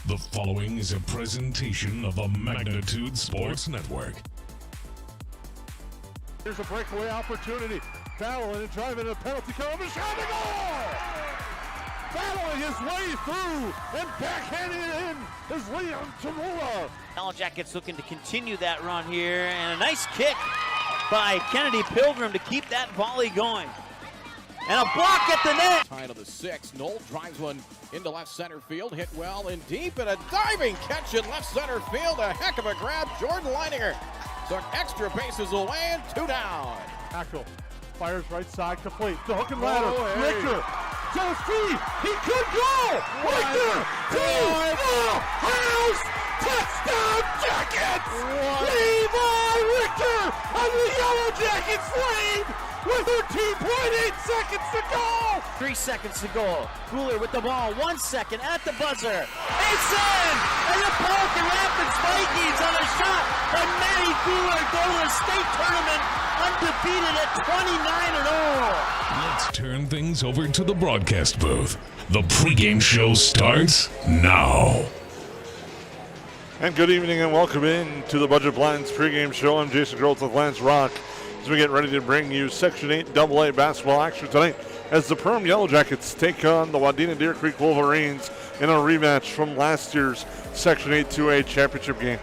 The following is a presentation of the Magnitude Sports Network. Here's a breakaway opportunity. Battling and driving a penalty kill. The shot and goal! Battling his way through and backhanding it in is Leon Tamula. Yellow Jackets looking to continue that run here, and a nice kick by Kennedy Pilgrim to keep that volley going. And a block at the net. Tie to the 6. Knoll drives one into left center field. Hit well and deep, and a diving catch in left center field. A heck of a grab. Jordan Leininger took extra bases away and 2 down. Hackle fires right side complete. The hook and ladder. hey. Richter. Joe Steve. He could go. Richter. House. Touchdown Jackets. Levi Richter on the Yellow Jackets lead with 13.8 seconds to go. 3 seconds to go. Cooler with the ball. 1 second at the buzzer. It's in! And the Pelican Rapids Vikings on a shot by Matty Cooler go to the state tournament undefeated at 29-0. Let's turn things over to the broadcast booth. The pregame show starts now. And good evening and welcome in to the Budget Blinds pregame show. I'm Jason Grotz with Lance Rock as we get ready to bring you Section 8 AA basketball action tonight as the Perham Yellow Jackets take on the Wadena Deer Creek Wolverines in a rematch from last year's Section 8 2A championship game.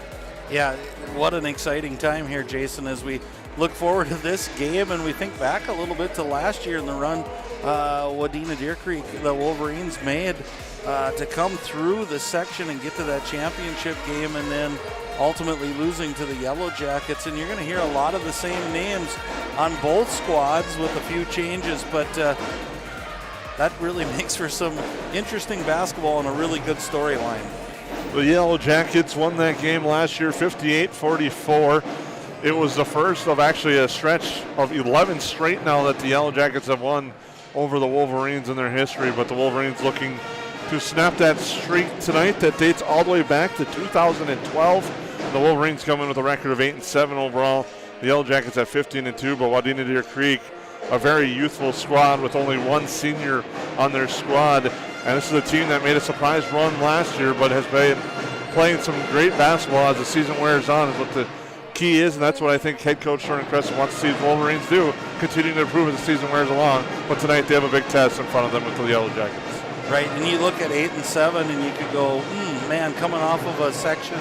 Yeah, what an exciting time here, Jason, as we look forward to this game and we think back a little bit to last year in the run Wadena Deer Creek, the Wolverines made to come through the section and get to that championship game and then ultimately losing to the Yellow Jackets. And you're going to hear a lot of the same names on both squads with a few changes, but that really makes for some interesting basketball and a really good storyline. The Yellow Jackets won that game last year 58-44. It was the first of actually a stretch of 11 straight now that the Yellow Jackets have won over the Wolverines in their history, but the Wolverines looking to snap that streak tonight that dates all the way back to 2012. The Wolverines come in with a record of 8-7 overall. The Yellow Jackets at 15-2, but Wadena Deer Creek, a very youthful squad with only one senior on their squad. And this is a team that made a surprise run last year, but has been playing some great basketball as the season wears on, is what the key is, and that's what I think head coach Jordan Crescent wants to see the Wolverines do, continue to improve as the season wears along. But tonight they have a big test in front of them with the Yellow Jackets. Right, and you look at 8-7 and you could go, man, coming off of a section,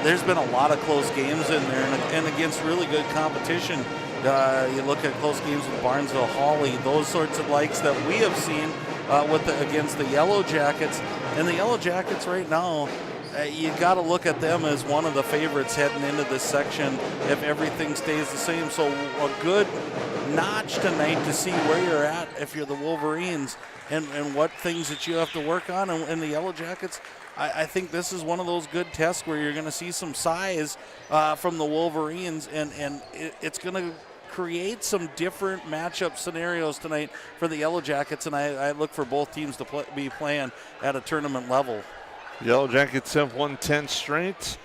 there's been a lot of close games in there and against really good competition. You look at close games with Barnesville, Hawley, those sorts of likes that we have seen against the Yellow Jackets. And the Yellow Jackets right now, you got to look at them as one of the favorites heading into this section if everything stays the same. So a good notch tonight to see where you're at if you're the Wolverines and what things that you have to work on. And the Yellow Jackets, I think this is one of those good tests where you're going to see some size from the Wolverines, and it's going to create some different matchup scenarios tonight for the Yellow Jackets, and I look for both teams to be playing at a tournament level. Yellow Jackets have won 10 straight.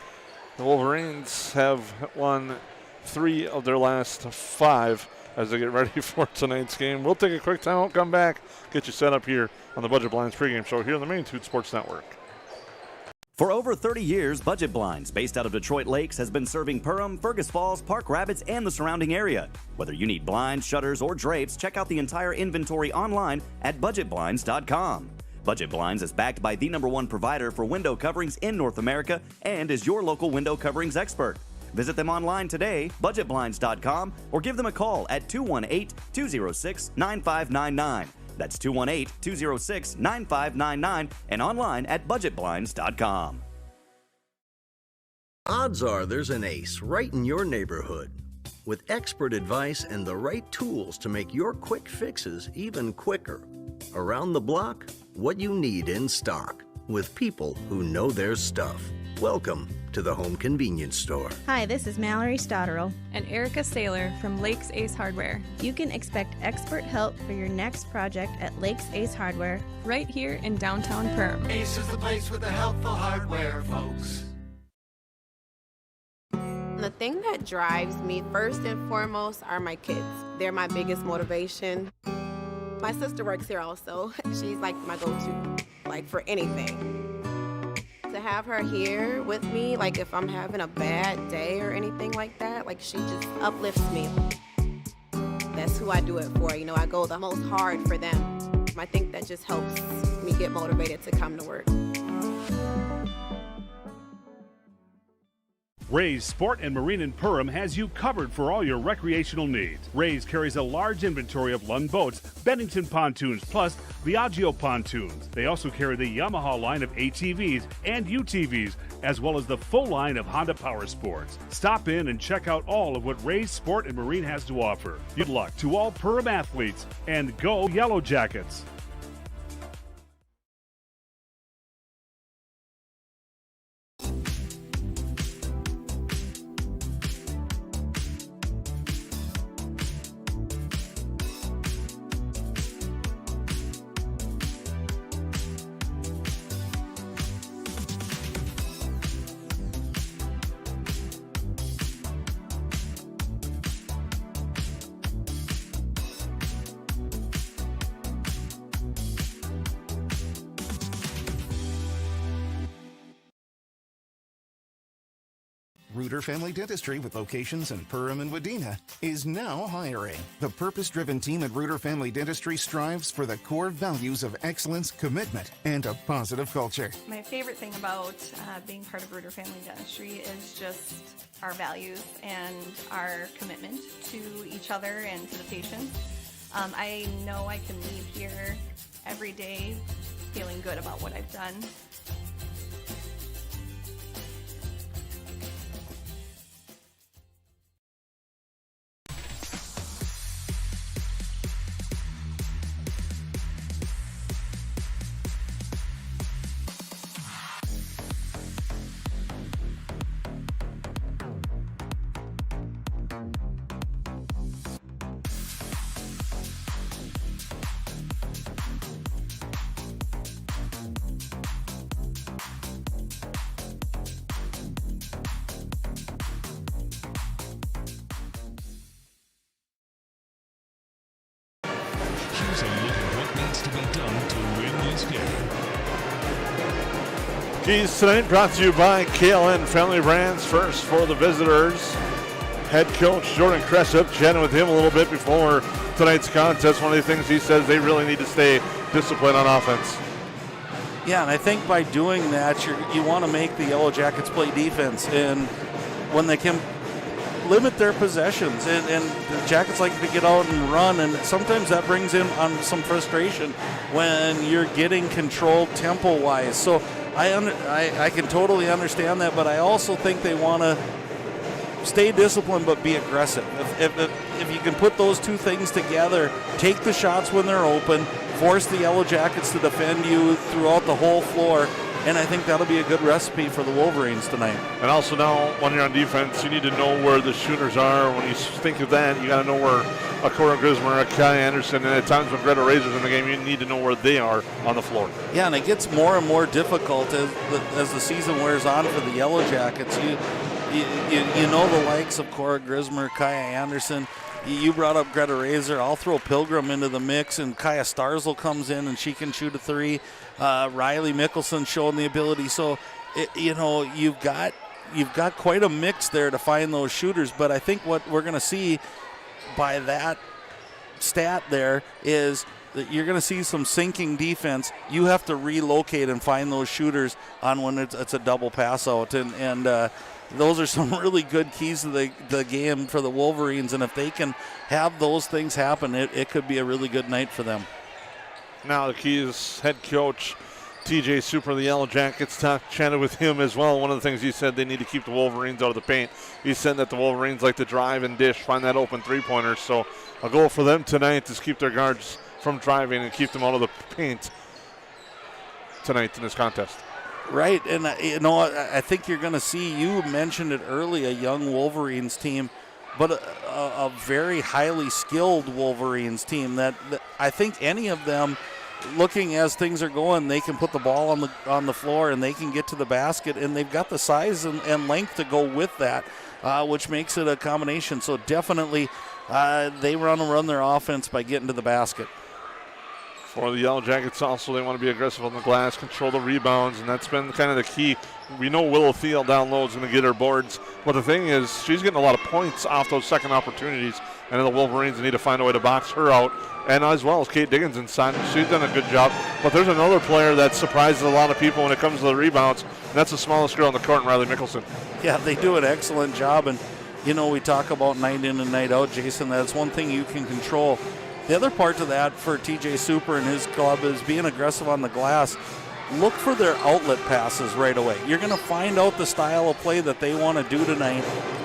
The Wolverines have won 3 of their last 5 as they get ready for tonight's game. We'll take a quick time, we'll come back, get you set up here on the Budget Blinds pregame show here on the Magnitude Sports Network. For over 30 years, Budget Blinds, based out of Detroit Lakes, has been serving Perham, Fergus Falls, Park Rapids, and the surrounding area. Whether you need blinds, shutters, or drapes, check out the entire inventory online at budgetblinds.com. Budget Blinds is backed by the #1 provider for window coverings in North America and is your local window coverings expert. Visit them online today, budgetblinds.com, or give them a call at 218-206-9599. That's 218-206-9599 and online at budgetblinds.com. Odds are there's an ace right in your neighborhood. With expert advice and the right tools to make your quick fixes even quicker. Around the block, what you need in stock, with people who know their stuff. Welcome to the Home Convenience Store. Hi, this is Mallory Stotterell and Erica Saylor from Lakes Ace Hardware. You can expect expert help for your next project at Lakes Ace Hardware, right here in downtown Perham. Ace is the place with the helpful hardware, folks. The thing that drives me first and foremost are my kids. They're my biggest motivation. My sister works here also. She's like my go-to, like for anything. have her here with me, like if I'm having a bad day or anything like that, like she just uplifts me. That's who I do it for. You know, I go the most hard for them. I think that just helps me get motivated to come to work. Ray's Sport and Marine in Perham has you covered for all your recreational needs. Ray's carries a large inventory of Lund boats, Bennington pontoons, plus Viaggio pontoons. They also carry the Yamaha line of ATVs and UTVs, as well as the full line of Honda Power Sports. Stop in and check out all of what Ray's Sport and Marine has to offer. Good luck to all Perham athletes, and go Yellow Jackets! Reuter Family Dentistry, with locations in Perham and Wadena, is now hiring. The purpose-driven team at Reuter Family Dentistry strives for the core values of excellence, commitment, and a positive culture. My favorite thing about being part of Reuter Family Dentistry is just our values and our commitment to each other and to the patients. I know I can leave here every day feeling good about what I've done. Here's a look at what needs to be done to win this game. Keys tonight brought to you by KLN Family Brands. First for the visitors, head coach Jordan Cressup chatting with him a little bit before tonight's contest. One of the things he says, they really need to stay disciplined on offense. Yeah, and I think by doing that, you want to make the Yellow Jackets play defense, and when they can limit their possessions, and the Jackets like to get out and run, and sometimes that brings in on some frustration when you're getting controlled tempo-wise. So I can totally understand that, but I also think they want to stay disciplined but be aggressive. If you can put those two things together, take the shots when they're open, force the Yellow Jackets to defend you throughout the whole floor, and I think that'll be a good recipe for the Wolverines tonight. And also now, when you're on defense, you need to know where the shooters are. When you think of that, you got to know where a Cora Grismer, a Kai Anderson, and at times when Greta Razor's in the game, you need to know where they are on the floor. Yeah, and it gets more and more difficult as the season wears on for the Yellow Jackets. You know the likes of Cora Grismer, Kaya Anderson. You brought up Greta Razor. I'll throw Pilgrim into the mix, and Kaya Starzl comes in and she can shoot a three. Riley Mickelson showing the ability. So, you've got quite a mix there to find those shooters. But I think what we're going to see by that stat there is that you're going to see some sinking defense. You have to relocate and find those shooters on when it's a double pass out, and those are some really good keys to the game for the Wolverines, and if they can have those things happen, it could be a really good night for them. Now the Keys head coach TJ Super of the Yellow Jackets chatted with him as well. One of the things he said, they need to keep the Wolverines out of the paint. He said that the Wolverines like to drive and dish, find that open three-pointer. So a goal for them tonight is keep their guards from driving and keep them out of the paint tonight in this contest. Right, and I think you're going to see, you mentioned it early, a young Wolverines team, but a very highly skilled Wolverines team that I think any of them, looking as things are going, they can put the ball on the floor and they can get to the basket, and they've got the size and length to go with that, which makes it a combination. So definitely they run their offense by getting to the basket. For the Yellow Jackets also, they want to be aggressive on the glass, control the rebounds, and that's been kind of the key. We know Willow Thiel down low is going to get her boards, but the thing is she's getting a lot of points off those second opportunities, and the Wolverines need to find a way to box her out, and as well as Kate Diggins inside. She's done a good job, but there's another player that surprises a lot of people when it comes to the rebounds, and that's the smallest girl on the court, Riley Mickelson. Yeah, they do an excellent job, and you know, we talk about night in and night out, Jason. That's one thing you can control. The other part to that for TJ Super and his club is being aggressive on the glass. Look for their outlet passes right away. You're going to find out the style of play that they want to do tonight.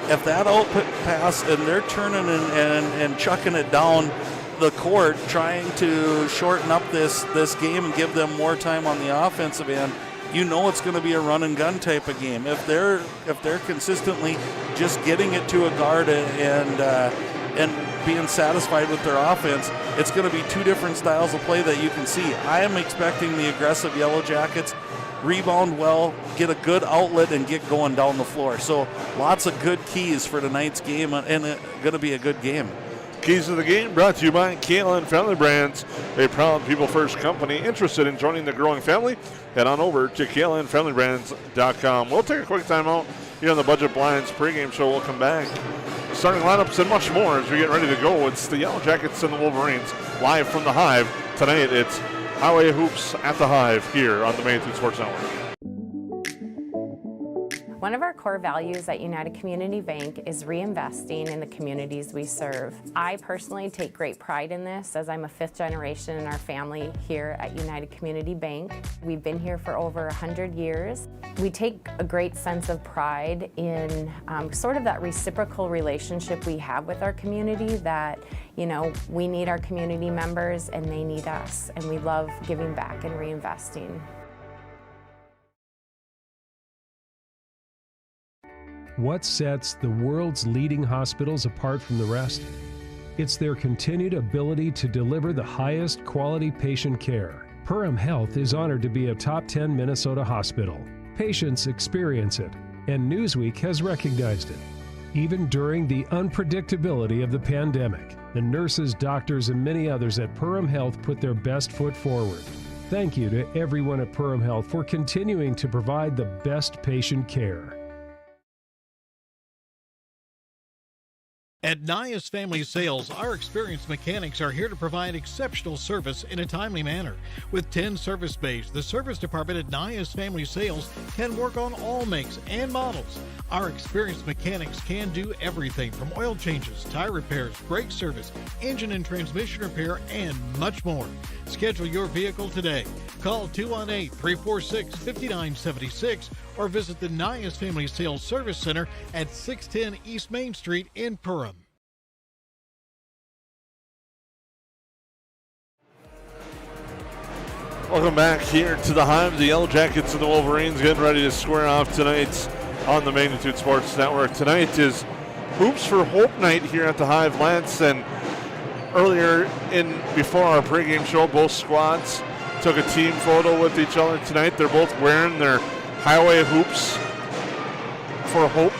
If that outlet pass and they're turning and chucking it down the court, trying to shorten up this game and give them more time on the offensive end, you know it's going to be a run and gun type of game. If they're consistently just getting it to a guard and being satisfied with their offense, it's going to be two different styles of play that you can see. I am expecting the aggressive Yellow Jackets rebound well, get a good outlet, and get going down the floor. So lots of good keys for tonight's game, and it's going to be a good game. Keys to the game brought to you by Kayla and Family Brands, a proud People First company. Interested in joining the growing family? Head on over to KaylaandFamilyBrands.com. We'll take a quick time out here on the Budget Blinds pregame show. We'll come back. Starting lineups and much more as we get ready to go. It's the Yellow Jackets and the Wolverines live from the Hive. Tonight it's Highway Hoops at the Hive here on the Main Street Sports Network. One of our core values at United Community Bank is reinvesting in the communities we serve. I personally take great pride in this, as I'm a fifth generation in our family here at United Community Bank. We've been here for over 100 years. We take a great sense of pride in sort of that reciprocal relationship we have with our community, that, you know, we need our community members and they need us, and we love giving back and reinvesting. What sets the world's leading hospitals apart from the rest? It's their continued ability to deliver the highest quality patient care. Perham Health is honored to be a top 10 Minnesota hospital. Patients experience it, and Newsweek has recognized it. Even during the unpredictability of the pandemic, the nurses, doctors, and many others at Perham Health put their best foot forward. Thank you to everyone at Perham Health for continuing to provide the best patient care. At Nias Family Sales, our experienced mechanics are here to provide exceptional service in a timely manner. With 10 service bays, the service department at Nias Family Sales can work on all makes and models. Our experienced mechanics can do everything from oil changes, tire repairs, brake service, engine and transmission repair, and much more. Schedule your vehicle today. Call 218-346-5976 or visit the Nias Family Sales Service Center at 610 East Main Street in Perham. Welcome back here to the Hive. The Yellow Jackets and the Wolverines getting ready to square off tonight on the Magnitude Sports Network. Tonight is Hoops for Hope night here at the Hive. Lance, and earlier before our pregame show, both squads took a team photo with each other tonight. They're both wearing their Highway Hoops for Hope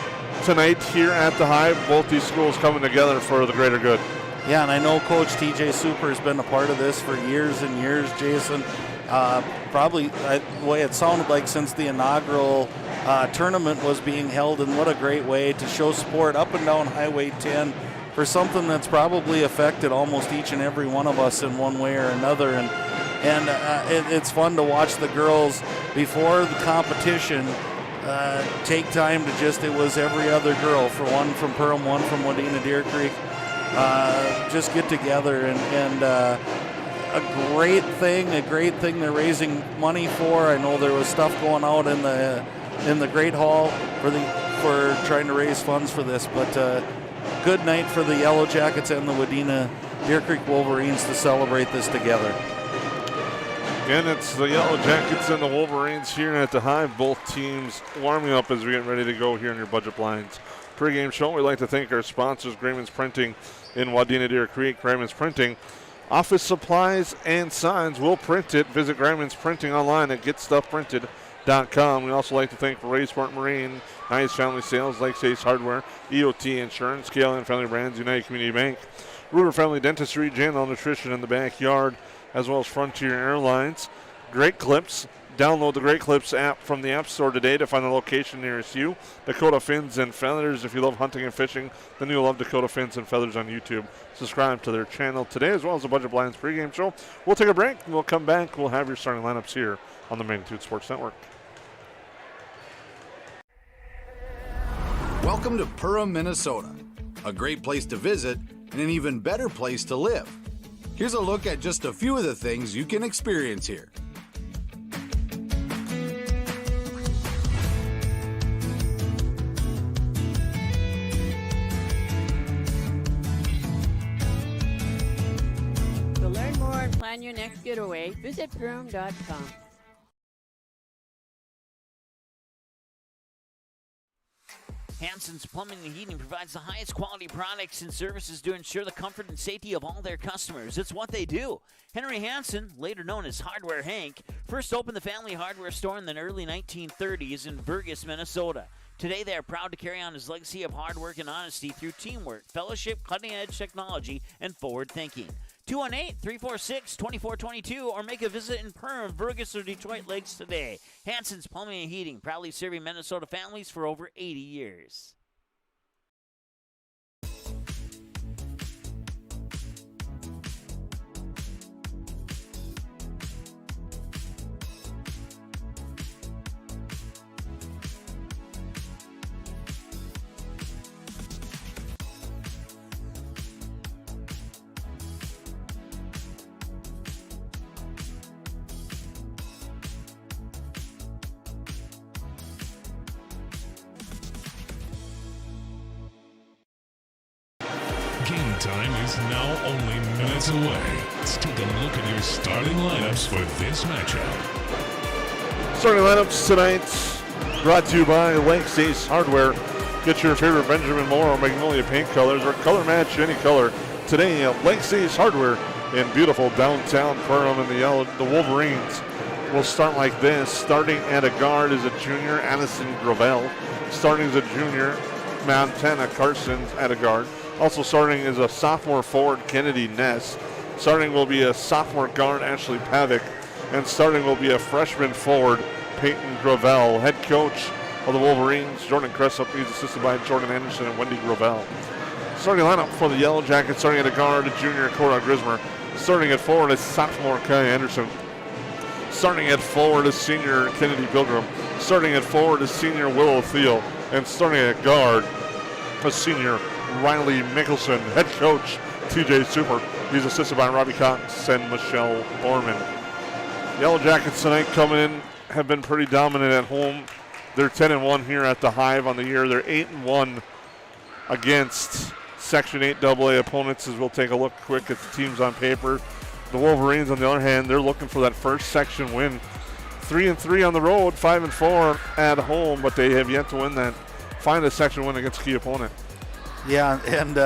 tonight here at the Hive. Both these schools coming together for the greater good. Yeah, and I know Coach TJ Super has been a part of this for years and years, Jason. Probably the way it sounded like since the inaugural tournament was being held, and what a great way to show support up and down Highway 10 for something that's probably affected almost each and every one of us in one way or another. And it's fun to watch the girls before the competition take time to it was every other girl, for one from Perham, one from Wadena Deer Creek, just get together and a great thing they're raising money for. I know there was stuff going out in the Great Hall for trying to raise funds for this, but good night for the Yellow Jackets and the Wadena Deer Creek Wolverines to celebrate this together. Again, it's the Yellow Jackets and the Wolverines here at the Hive. Both teams warming up as we get ready to go here in your Budget Blinds pregame show. We'd like to thank our sponsors, Grayman's Printing in Wadena Deer Creek. Grayman's Printing, office supplies and signs. We'll print it. Visit Grayman's Printing online at getstuffprinted.com. We'd also like to thank Ray Sport Marine, Nice Family Sales, Lakes Ace Hardware, EOT Insurance, KLN Family Brands, United Community Bank, Ruder Family Dentistry, J&L Nutrition in the Backyard, as well as Frontier Airlines. Great Clips. Download the Great Clips app from the App Store today to find the location nearest you. Dakota Fins and Feathers. If you love hunting and fishing, then you'll love Dakota Fins and Feathers on YouTube. Subscribe to their channel today, as well as the Budget Blinds pregame show. We'll take a break, and we'll come back. We'll have your starting lineups here on the Magnitude Sports Network. Welcome to Perham, Minnesota. A great place to visit and an even better place to live. Here's a look at just a few of the things you can experience here. To learn more and plan your next getaway, visit Perham.com. Hansen's Plumbing and Heating provides the highest quality products and services to ensure the comfort and safety of all their customers. It's what they do. Henry Hansen, later known as Hardware Hank, first opened the family hardware store in the early 1930s in Burgess, Minnesota. Today, they are proud to carry on his legacy of hard work and honesty through teamwork, fellowship, cutting-edge technology, and forward thinking. 218-346-2422 or make a visit in Perham, Burgess, or Detroit Lakes today. Hansen's Plumbing and Heating, proudly serving Minnesota families for over 80 years. Game time is now only minutes away. Let's take a look at your starting lineups for this matchup. Starting lineups tonight brought to you by Lakes Ace Hardware. Get your favorite Benjamin Moore or Magnolia paint colors or color match any color today at Lakes Ace Hardware in beautiful downtown Perham. And the Wolverines will start like this. Starting at a guard is a junior, Addison Gravel. Starting as a junior, Montana Carson's at a guard. Also starting is a sophomore forward, Kennedy Ness. Starting will be a sophomore guard, Ashley Pavick. And starting will be a freshman forward, Peyton Gravel. Head coach of the Wolverines, Jordan Cressup. He's assisted by Jordan Anderson and Wendy Gravel. Starting lineup for the Yellow Jackets, starting at a guard, junior Cora Grismer. Starting at forward is sophomore Kai Anderson. Starting at forward is senior Kennedy Pilgrim. Starting at forward is senior Willow Thiel. And starting at guard, a senior Riley Mickelson. Head coach TJ Super. He's assisted by Robbie Cox and Michelle Borman. Yellow Jackets tonight coming in have been pretty dominant at home. They're 10-1 here at the Hive on the year. They're 8-1 against Section 8 AA opponents, as we'll take a look quick at the teams on paper. The Wolverines, on the other hand, they're looking for that first section win. 3-3 on the road, 5-4 at home, but they have yet to find a section win against a key opponent. Yeah, and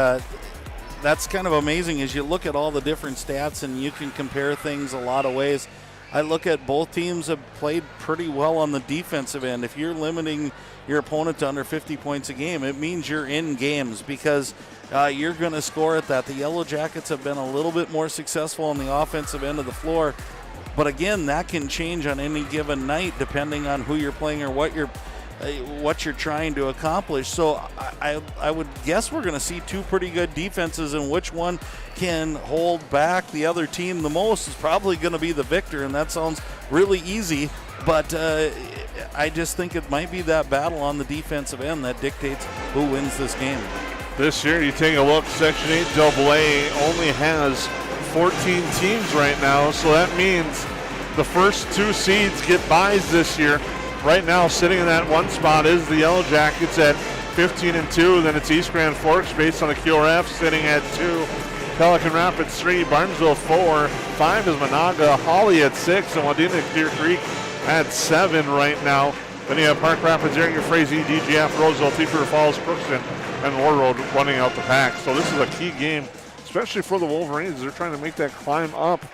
that's kind of amazing as you look at all the different stats and you can compare things a lot of ways. I look at both teams have played pretty well on the defensive end. If you're limiting your opponent to under 50 points a game, it means you're in games because you're going to score at that. The Yellow Jackets have been a little bit more successful on the offensive end of the floor. But again, that can change on any given night depending on who you're playing or what you're trying to accomplish. So I would guess we're going to see two pretty good defenses, and which one can hold back the other team the most is probably going to be the victor, and that sounds really easy, but I just think it might be that battle on the defensive end that dictates who wins this game. This year, you take a look, Section 8 AA only has 14 teams right now, so that means the first two seeds get byes this year. Right now, sitting in that one spot is the Yellow Jackets at 15-2. Then it's East Grand Forks based on the QRF sitting at 2. Pelican Rapids 3, Barnesville 4. 5 is Monaga, Holly at 6, and Wadena Clear Creek at 7 right now. Then you have Park Rapids, Eringer, Frazee, DGF, Roseville, Thief-River Falls, Crookston, and Warroad running out the pack. So this is a key game, especially for the Wolverines. They're trying to make that climb up,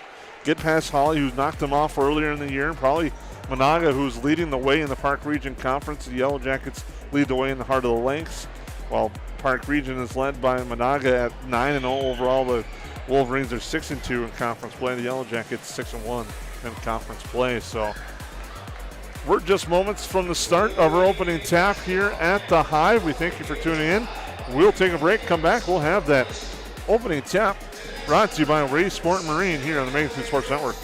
get past Holly, who's knocked them off earlier in the year, and probably Monaga, who's leading the way in the Park Region Conference. The Yellow Jackets lead the way in the heart of the Lakes, while Park Region is led by Monaga at 9-0 overall. The Wolverines are 6-2 in conference play. The Yellow Jackets 6-1 in conference play. So we're just moments from the start of our opening tap here at the Hive. We thank you for tuning in. We'll take a break, come back. We'll have that opening tap brought to you by Ray Sport and Marine here on the Magazine Sports Network.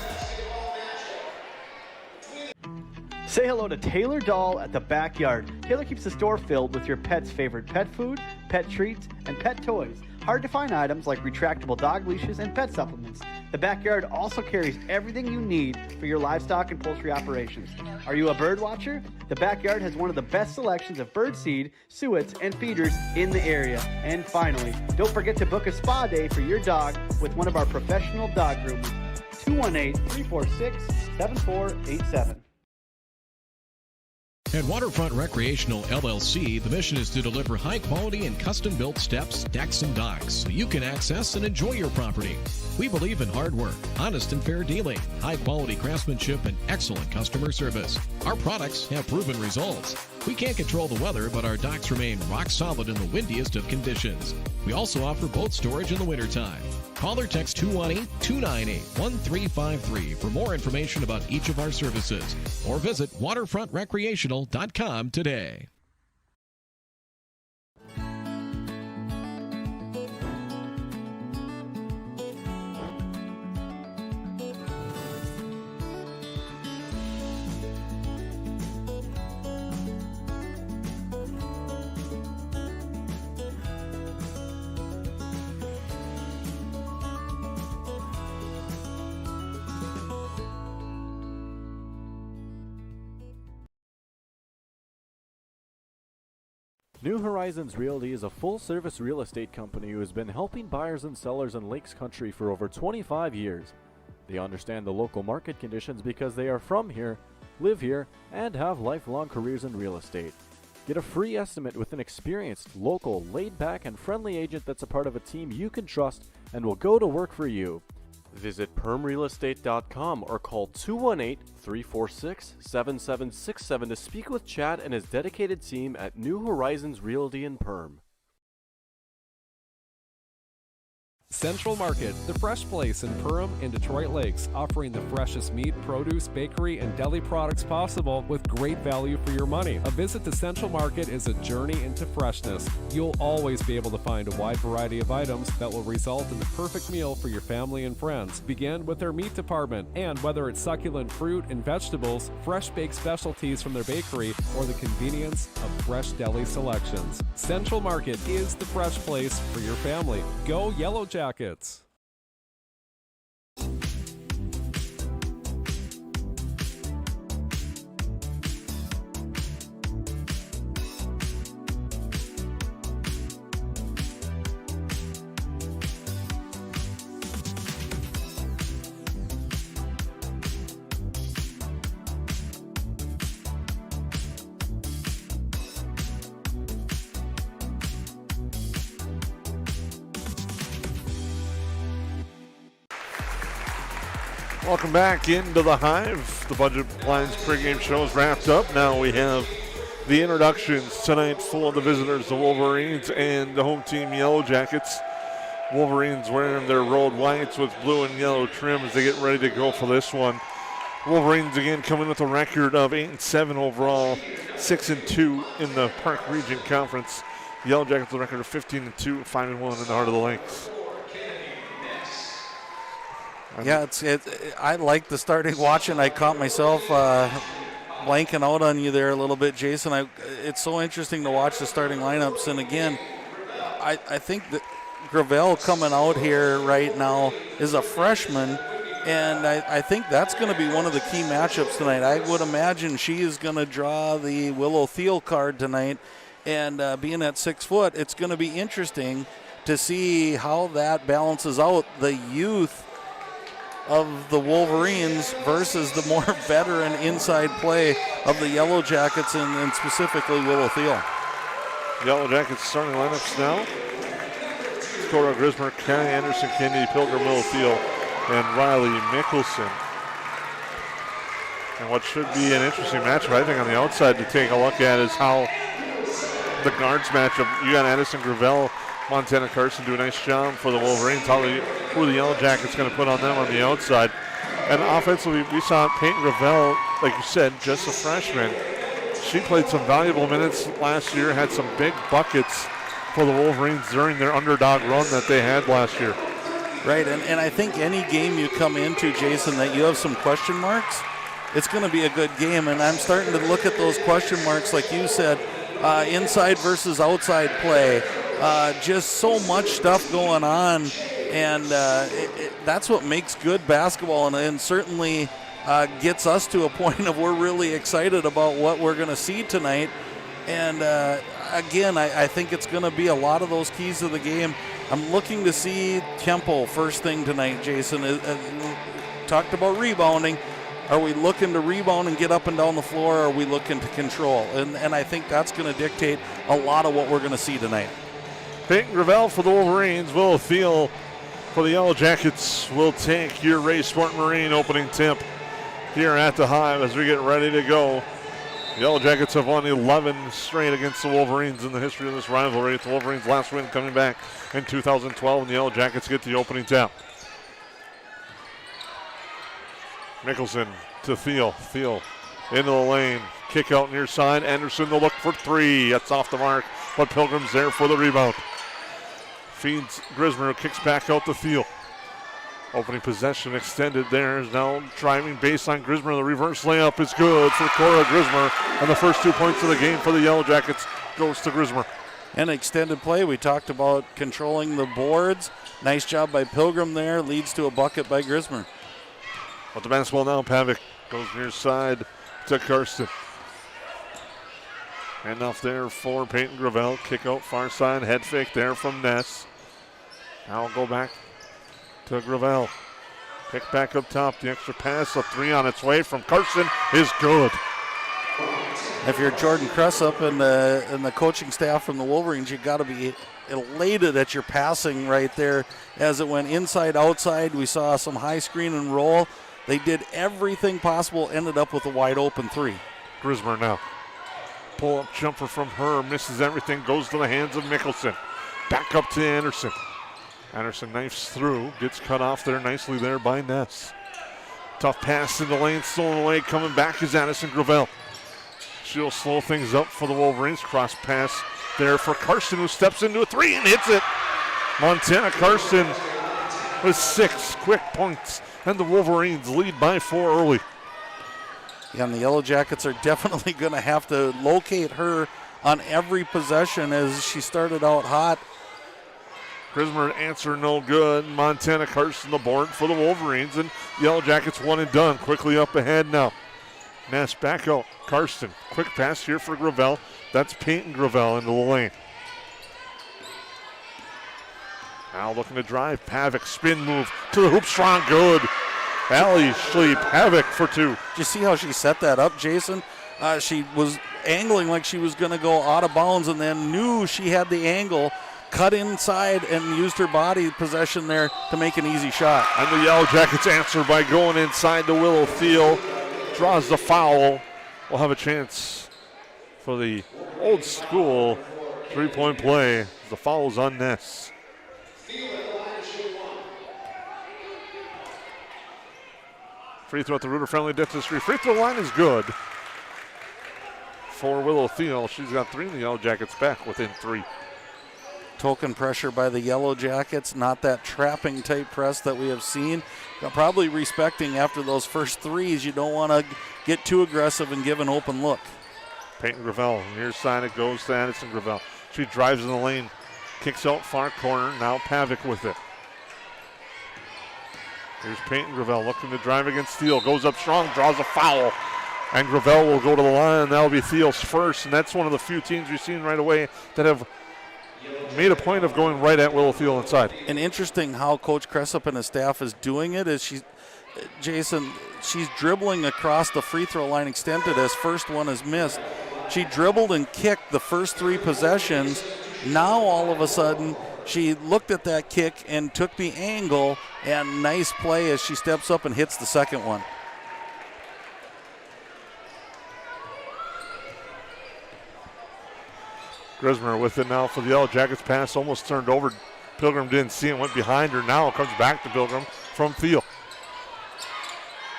Say hello to Taylor Doll at the Backyard. Taylor keeps the store filled with your pet's favorite pet food, pet treats, and pet toys. Hard to find items like retractable dog leashes and pet supplements. The Backyard also carries everything you need for your livestock and poultry operations. Are you a bird watcher? The Backyard has one of the best selections of bird seed, suets, and feeders in the area. And finally, don't forget to book a spa day for your dog with one of our professional dog groomers. 218-346-7487. At Waterfront Recreational LLC, the mission is to deliver high-quality and custom-built steps, decks, and docks so you can access and enjoy your property. We believe in hard work, honest and fair dealing, high-quality craftsmanship, and excellent customer service. Our products have proven results. We can't control the weather, but our docks remain rock solid in the windiest of conditions. We also offer boat storage in the wintertime. Call or text 218-298-1353 for more information about each of our services, or visit waterfrontrecreational.com today. New Horizons Realty is a full-service real estate company who has been helping buyers and sellers in Lakes Country for over 25 years. They understand the local market conditions because they are from here, live here, and have lifelong careers in real estate. Get a free estimate with an experienced, local, laid-back, and friendly agent that's a part of a team you can trust and will go to work for you. Visit permrealestate.com or call 218-346-7767 to speak with Chad and his dedicated team at New Horizons Realty in Perm. Central Market, the fresh place in Perham and Detroit Lakes, offering the freshest meat, produce, bakery, and deli products possible with great value for your money. A visit to Central Market is a journey into freshness. You'll always be able to find a wide variety of items that will result in the perfect meal for your family and friends. Begin with their meat department, and whether it's succulent fruit and vegetables, fresh baked specialties from their bakery, or the convenience of fresh deli selections. Central Market is the fresh place for your family. Go Yellow Jackets. Welcome back into the Hive. The Budget Blinds pregame show is wrapped up. Now we have the introductions tonight for the visitors, the Wolverines, and the home team Yellow Jackets. Wolverines wearing their road whites with blue and yellow trim as they get ready to go for this one. Wolverines again coming with a record of 8-7 overall, 6-2 in the Park Region Conference. Yellow Jackets with a record of 15-2, 5-1 in the heart of the Lakes. Yeah, I like the starting watching. I caught myself blanking out on you there a little bit, Jason. It's so interesting to watch the starting lineups. And again, I think that Gravel coming out here right now is a freshman, and I think that's going to be one of the key matchups tonight. I would imagine she is going to draw the Willow Thiel card tonight, and being at 6 foot, it's going to be interesting to see how that balances out the youth of the Wolverines versus the more veteran inside play of the Yellow Jackets and specifically Willow Thiel. Yellow Jackets starting lineups now. Cora Grismer, Kenny Anderson, Kennedy Pilgrim, Willow Thiel, and Riley Mickelson. And what should be an interesting matchup, I think, on the outside to take a look at is how the guards matchup. You got Addison Gravel Montana Carson do a nice job for the Wolverines. Who are the Yellow Jackets going to put on them on the outside? And offensively, we saw Peyton Gravel, like you said, just a freshman. She played some valuable minutes last year, had some big buckets for the Wolverines during their underdog run that they had last year. Right, and I think any game you come into, Jason, that you have some question marks, it's going to be a good game. And I'm starting to look at those question marks, like you said, inside versus outside play. Just so much stuff going on, and that's what makes good basketball, and certainly gets us to a point of we're really excited about what we're going to see tonight. And again, I think it's going to be a lot of those keys of the game. I'm looking to see tempo first thing tonight, Jason. Talked about rebounding. Are we looking to rebound and get up and down the floor, or are we looking to control? And I think that's going to dictate a lot of what we're going to see tonight. Peyton Gravel for the Wolverines. Will Thiel for the Yellow Jackets will take your Ray Sport Marine opening tip here at the Hive as we get ready to go. The Yellow Jackets have won 11 straight against the Wolverines in the history of this rivalry. The Wolverines' last win coming back in 2012, and the Yellow Jackets get the opening tap. Mickelson to Thiel. Thiel into the lane. Kick out near side. Anderson to look for three. That's off the mark, but Pilgrim's there for the rebound. Feeds Grismer, who kicks back out to Thiel. Opening possession extended there. Is now driving baseline. Grismer, the reverse layup is good for Cora Grismer. And the first 2 points of the game for the Yellow Jackets goes to Grismer. And extended play, we talked about controlling the boards. Nice job by Pilgrim there. Leads to a bucket by Grismer. With the basketball now, Pavic goes near side to Karsten. Hand off there for Peyton Gravel. Kick out far side. Head fake there from Ness. Now we'll go back to Gravel. Pick back up top. The extra pass. A three on its way from Carson is good. If you're Jordan Cressup and the coaching staff from the Wolverines, you got to be elated at your passing right there as it went inside, outside. We saw some high screen and roll. They did everything possible, ended up with a wide open three. Grismer now. Pull up jumper from her, misses everything, goes to the hands of Mickelson. Back up to Anderson. Anderson knifes through, gets cut off there nicely there by Ness. Tough pass in the lane, stolen away, coming back is Addison Gravel. She'll slow things up for the Wolverines. Cross pass there for Carson, who steps into a three and hits it. Montana Carson with 6 quick points, and the Wolverines lead by 4 early. Yeah, and the Yellow Jackets are definitely going to have to locate her on every possession as she started out hot. Grismer answer no good. Montana Carson the board for the Wolverines, and Yellow Jackets one and done. Quickly up ahead now. Ness back out. Carson, quick pass here for Gravel. That's Peyton Gravel into the lane. Now looking to drive. Pavic spin move to the hoop, strong, good. Allie Schleep, Pavic for 2. Did you see how she set that up, Jason? She was angling like she was going to go out of bounds and then knew she had the angle, cut inside and used her body possession there to make an easy shot. And the Yellow Jackets answer by going inside to Willow Thiel. Draws the foul. We'll have a chance for the old school three-point play. The foul is on Ness. Free throw at the Rooter Friendly Dentistry. Free throw line is good for Willow Thiel. She's got 3 in the Yellow Jackets back within 3. Token pressure by the Yellow Jackets, not that trapping type press that we have seen. Probably respecting after those first threes, you don't want to get too aggressive and give an open look. Peyton Gravel, near side it goes to Addison Gravel. She drives in the lane, kicks out far corner, now Pavic with it. Here's Peyton Gravel looking to drive against Thiel, goes up strong, draws a foul. And Gravel will go to the line, and that'll be Thiel's first, and that's one of the few teams we've seen right away that have made a point of going right at Willow Thiel inside. And interesting how Coach Cressup and his staff is doing it is she's dribbling across the free throw line extended as first one is missed. She dribbled and kicked the first 3 possessions. Now all of a sudden she looked at that kick and took the angle, and nice play as she steps up and hits the second one. Grismer with it now for the Yellow Jackets. Pass almost turned over. Pilgrim didn't see it, went behind her. Now it comes back to Pilgrim from Thiel.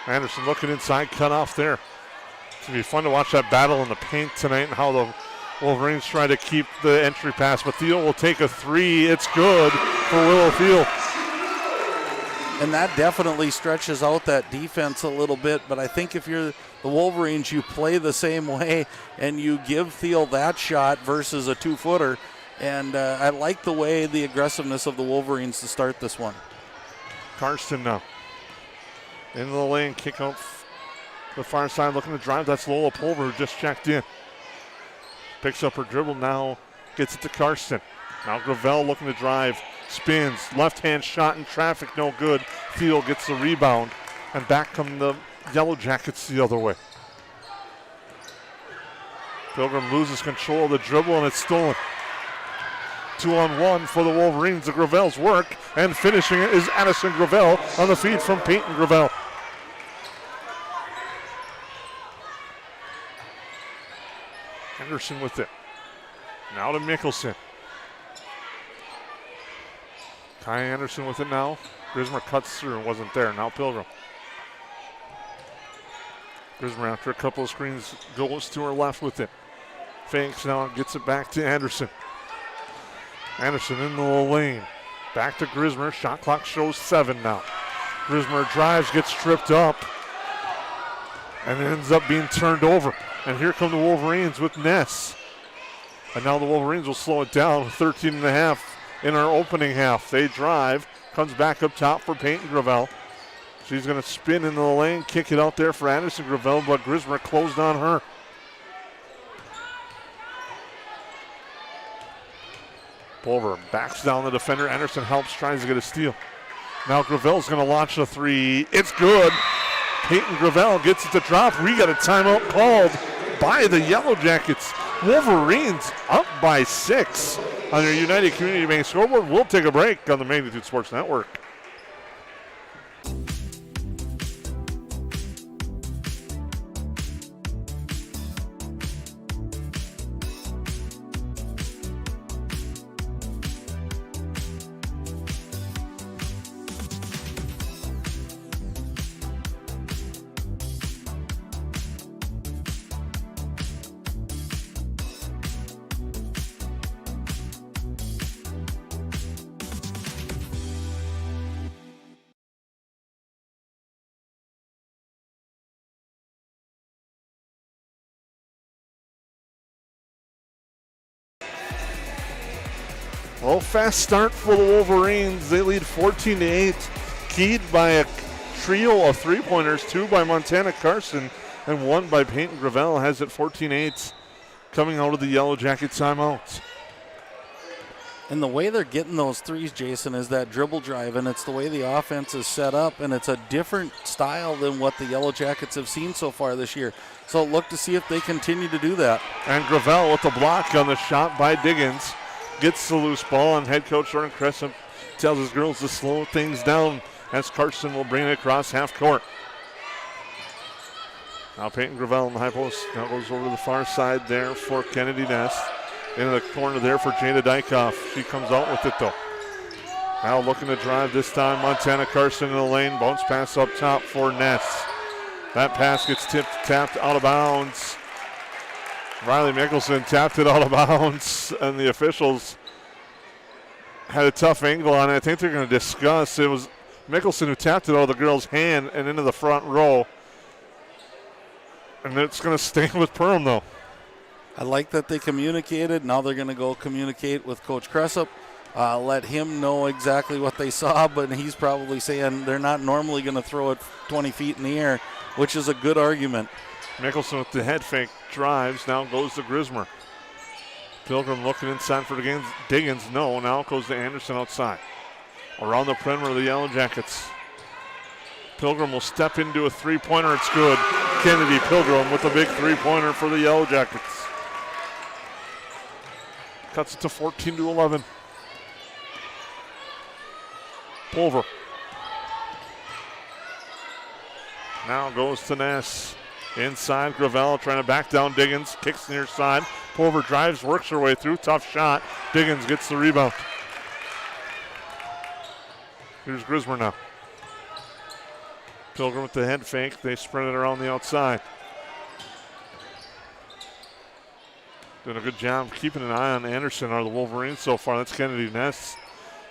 Anderson looking inside, cut off there. It's going to be fun to watch that battle in the paint tonight and how the Wolverines try to keep the entry pass. But Thiel will take a three. It's good for Willow Thiel. And that definitely stretches out that defense a little bit. But I think if you're the Wolverines, you play the same way and you give Thiel that shot versus a 2-footer. And I like the way the aggressiveness of the Wolverines to start this one. Karsten now. Into the lane, kick out the far side, looking to drive. That's Lola Pulver who just checked in. Picks up her dribble now, gets it to Karsten. Now Gravel looking to drive, spins, left-hand shot in traffic, no good. Thiel gets the rebound, and back come the Yellow Jackets the other way. Pilgrim loses control of the dribble, and it's stolen. 2-on-1 for the Wolverines. The Gravel's work, and finishing it is Addison Gravel on the feed from Peyton Gravel. Henderson with it. Now to Mickelson. Kai Anderson with it now. Grismer cuts through and wasn't there. Now Pilgrim. Grismer after a couple of screens goes to her left with it. Fakes now and gets it back to Anderson. Anderson in the lane. Back to Grismer. Shot clock shows 7 now. Grismer drives, gets tripped up, and ends up being turned over. And here come the Wolverines with Ness. And now the Wolverines will slow it down, 13.5 in our opening half. They drive, comes back up top for Peyton Gravel. She's going to spin into the lane, kick it out there for Anderson Gravel, but Grismer closed on her. Pulver backs down the defender. Anderson helps, tries to get a steal. Now Gravel's going to launch a three. It's good. Peyton Gravel gets it to drop. We got a timeout called by the Yellow Jackets. Wolverines up by 6 on their United Community Bank scoreboard. We'll take a break on the Magnitude Sports Network. Well, fast start for the Wolverines. They lead 14-8, keyed by a trio of three-pointers, 2 by Montana Carson and 1 by Peyton Gravel. Has it 14-8 coming out of the Yellow Jacket timeout. And the way they're getting those threes, Jason, is that dribble drive, and it's the way the offense is set up, and it's a different style than what the Yellow Jackets have seen so far this year. So look to see if they continue to do that. And Gravel with the block on the shot by Diggins. Gets the loose ball, and head coach Jordan Crescent tells his girls to slow things down as Carson will bring it across half court. Now Peyton Gravel in the high post. Now goes over to the far side there for Kennedy Ness. Into the corner there for Jada Dykoff. She comes out with it though. Now looking to drive this time. Montana Carson in the lane. Bounce pass up top for Ness. That pass gets tapped out of bounds. Riley Mickelson tapped it out of bounds, and the officials had a tough angle on it. I think they're going to discuss. It was Mickelson who tapped it out of the girl's hand and into the front row. And it's going to stay with Perham, though. I like that they communicated. Now they're going to go communicate with Coach Cressup. Let him know exactly what they saw, but he's probably saying they're not normally going to throw it 20 feet in the air, which is a good argument. Mickelson with the head fake drives, now goes to Grismer. Pilgrim looking inside for Diggins. No, now it goes to Anderson outside. Around the perimeter of the Yellow Jackets. Pilgrim will step into a three-pointer. It's good. Kennedy Pilgrim with a big three-pointer for the Yellow Jackets. Cuts it to 14-11. Pulver. Now goes to Ness. Inside, Gravel trying to back down Diggins. Kicks near side. Pulver drives, works her way through. Tough shot. Diggins gets the rebound. Here's Grismer now. Pilgrim with the head fake. They sprint it around the outside. Doing a good job keeping an eye on Anderson, are the Wolverines so far. That's Kennedy Ness,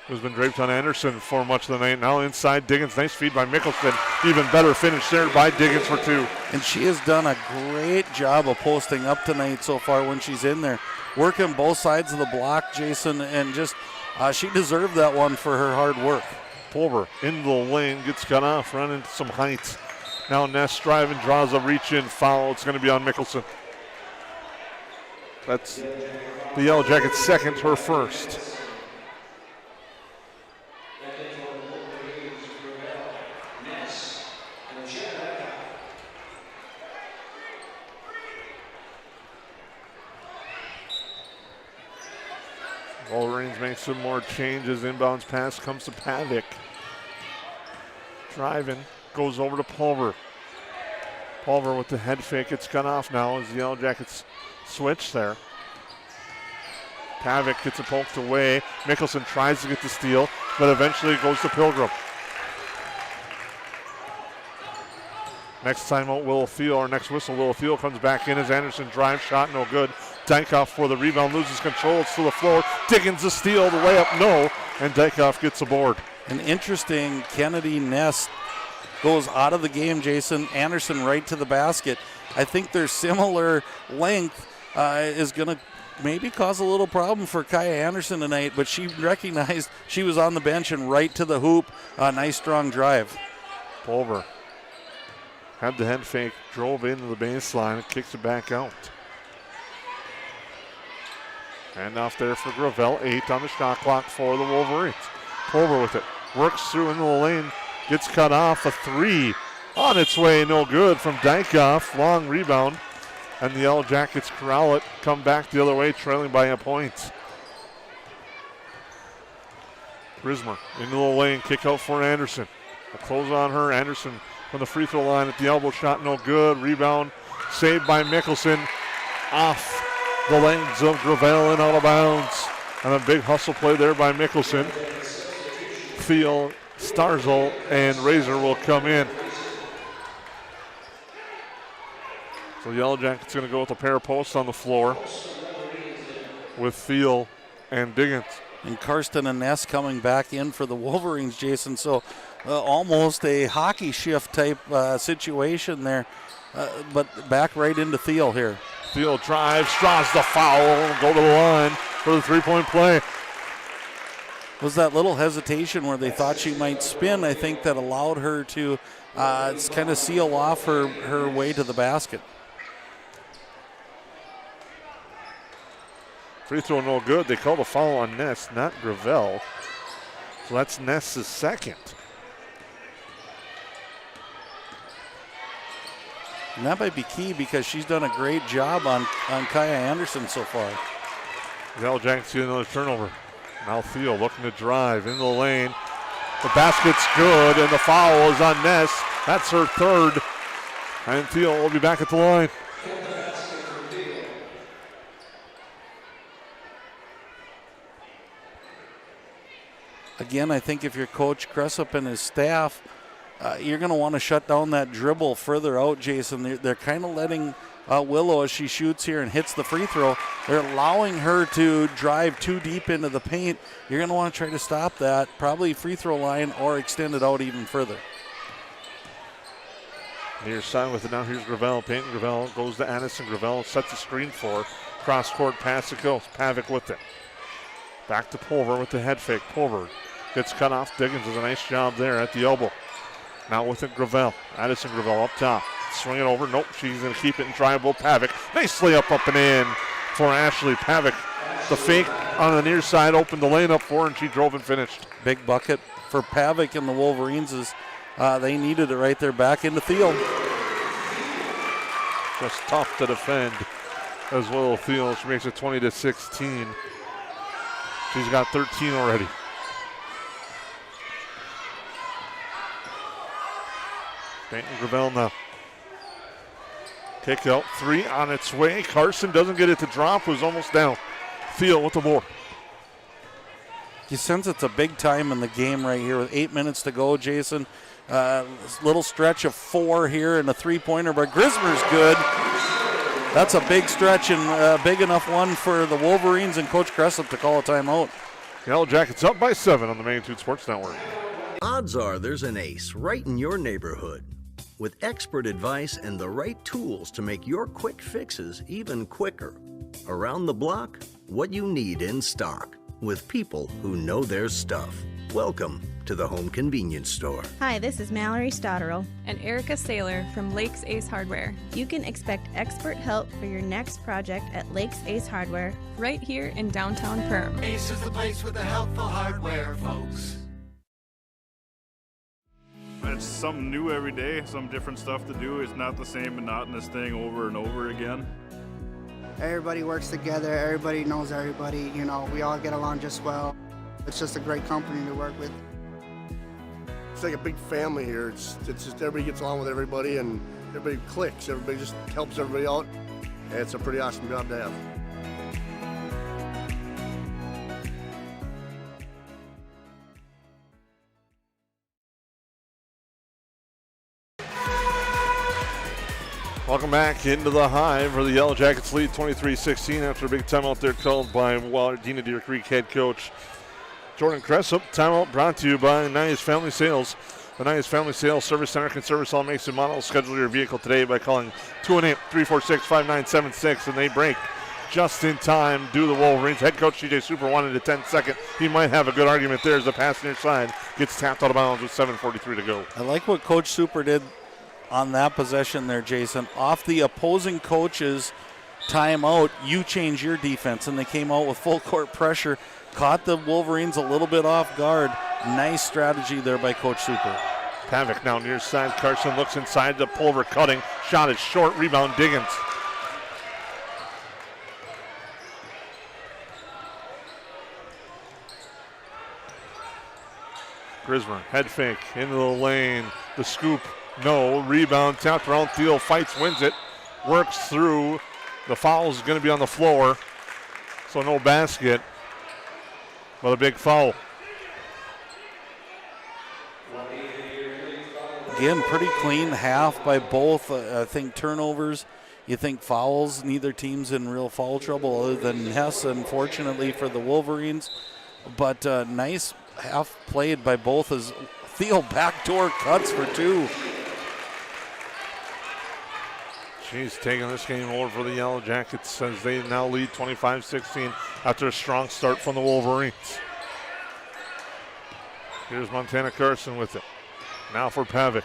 who's been draped on Anderson for much of the night. Now inside Diggins. Nice feed by Mickelson. Even better finish there by Diggins for 2. And she has done a great job of posting up tonight so far when she's in there. Working both sides of the block, Jason, and just she deserved that one for her hard work. Pulver into the lane, gets cut off, running into some heights. Now Ness driving, draws a reach-in foul. It's going to be on Mickelson. That's the Yellow Jackets' second, her first. Wolverines make some more changes. Inbounds pass comes to Pavic. Driving, goes over to Pulver. Pulver with the head fake. It's cut off now as the Yellow Jackets switch there. Pavic gets it poked away. Mickelson tries to get the steal, but eventually it goes to Pilgrim. Next timeout, Willow Field, or next whistle, Willow Field comes back in as Anderson drives, shot no good. Dykoff for the rebound, loses control, it's to the floor. Diggins a steal, the layup no, and Dykoff gets a board. An interesting Kennedy Ness goes out of the game, Jason. Anderson right to the basket. I think their similar length is going to maybe cause a little problem for Kaya Anderson tonight, but she recognized she was on the bench and right to the hoop. Nice strong drive. Pulver had the head fake, drove into the baseline, kicks it back out. Hand off there for Gravel, 8 on the shot clock for the Wolverines. Pulver with it, works through into the lane, gets cut off, a 3 on its way, no good from Dykoff, long rebound, and the Yellow Jackets corral it, come back the other way, trailing by a point. Grismer into the lane, kick out for Anderson. A close on her, Anderson from the free throw line at the elbow, shot no good, rebound saved by Mickelson, off the legs of Gravel and out of bounds. And a big hustle play there by Mickelson. Thiel, Starzl, and Razor will come in. So the Yellow Jackets going to go with a pair of posts on the floor with Thiel and Diggins. And Karsten and Ness coming back in for the Wolverines, Jason. So almost a hockey shift type situation there. But back right into Thiel here. Thiel drives, draws the foul, go to the line for the three-point play. Was that little hesitation where they thought she might spin, I think, that allowed her to kind of seal off her way to the basket. Free throw no good. They called a foul on Ness, not Gravel. So that's Ness's second. And that might be key because she's done a great job on Kaya Anderson so far. The Yellow Jackets get another turnover. Now Thiel looking to drive in the lane. The basket's good, and the foul is on Ness. That's her third. And Thiel will be back at the line. Again, I think if you're Coach Cressup and his staff, you're going to want to shut down that dribble further out, Jason. They're kind of letting Willow, as she shoots here and hits the free throw, they're allowing her to drive too deep into the paint. You're going to want to try to stop that, probably free throw line or extend it out even further. Near side with it now. Here's Gravel. Peyton Gravel goes to Addison. Gravel sets the screen for her. Cross court pass it goes. Pavic with it. Back to Pulver with the head fake. Pulver gets cut off. Diggins does a nice job there at the elbow. Now with it, Gravel. Addison Gravel up top. Swing it over. Nope, she's going to keep it in dribble. Pavic. Nice layup up and in for Ashley Pavic. The fake on the near side opened the lane up for her, and she drove and finished. Big bucket for Pavic and the Wolverines as they needed it right there back into Thiel. Just tough to defend as well. Thiel, she makes it 20-16. She's got 13 already. Peyton Gravel now. Kick out 3 on its way. Carson doesn't get it to drop, was almost down. Thiel with the board. You sense it's a big time in the game right here with 8 minutes to go, Jason. Little stretch of 4 here and a 3-pointer, but Grismer's good. That's a big stretch and big enough one for the Wolverines and Coach Cressup to call a timeout. Yellow Jackets up by 7 on the Magnitude Sports Network. Odds are there's an ace right in your neighborhood. With expert advice and the right tools to make your quick fixes even quicker. Around the block, what you need in stock. With people who know their stuff. Welcome to the Home Convenience Store. Hi, this is Mallory Stotterell and Erica Saylor from Lakes Ace Hardware. You can expect expert help for your next project at Lakes Ace Hardware, right here in downtown Perham. Ace is the place with the helpful hardware, folks. It's something new every day, some different stuff to do. It's not the same monotonous thing over and over again. Everybody works together, everybody knows everybody, you know, we all get along just well. It's just a great company to work with. It's like a big family here. It's just everybody gets along with everybody and everybody clicks. Everybody just helps everybody out. And it's a pretty awesome job to have. Welcome back into the Hive, where the Yellow Jackets lead 23-16 after a big timeout there called by Wadena Deer Creek head coach Jordan Cressup. Timeout brought to you by Nias Family Sales. The Nias Family Sales Service Center can service all makes and models. Schedule your vehicle today by calling 218-346-5976, and they break just in time due to the Wolverines. Head coach TJ Super wanted a 10-second. He might have a good argument there as the pass near side gets tapped out of bounds with 7:43 to go. I like what Coach Super did on that possession there, Jason. Off the opposing coach's timeout, you change your defense, and they came out with full court pressure, caught the Wolverines a little bit off guard. Nice strategy there by Coach Super. Pavic now near side. Carson looks inside the Pulver cutting. Shot is short. Rebound Diggins. Grismer, head fake into the lane. The scoop. No, rebound, tapped around. Thiel fights, wins it, works through. The foul is going to be on the floor, so no basket, but a big foul. Again, pretty clean half by both. I think turnovers, you think fouls. Neither team's in real foul trouble other than Hess, unfortunately, for the Wolverines. But nice half played by both as Thiel backdoor cuts for 2. She's taking this game over for the Yellow Jackets as they now lead 25-16 after a strong start from the Wolverines. Here's Montana Carson with it. Now for Pavic.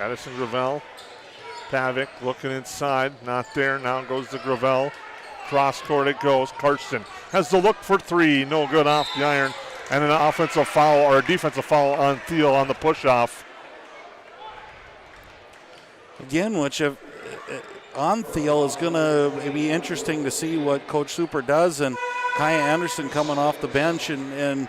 Addison Gravel. Pavic looking inside, not there. Now goes to Gravel. Cross court it goes. Carson has the look for 3. No good off the iron. And an offensive foul or a defensive foul on Thiel on the push-off. Again, which on Thiel is going to be interesting to see what Coach Super does. And Kaya Anderson coming off the bench, and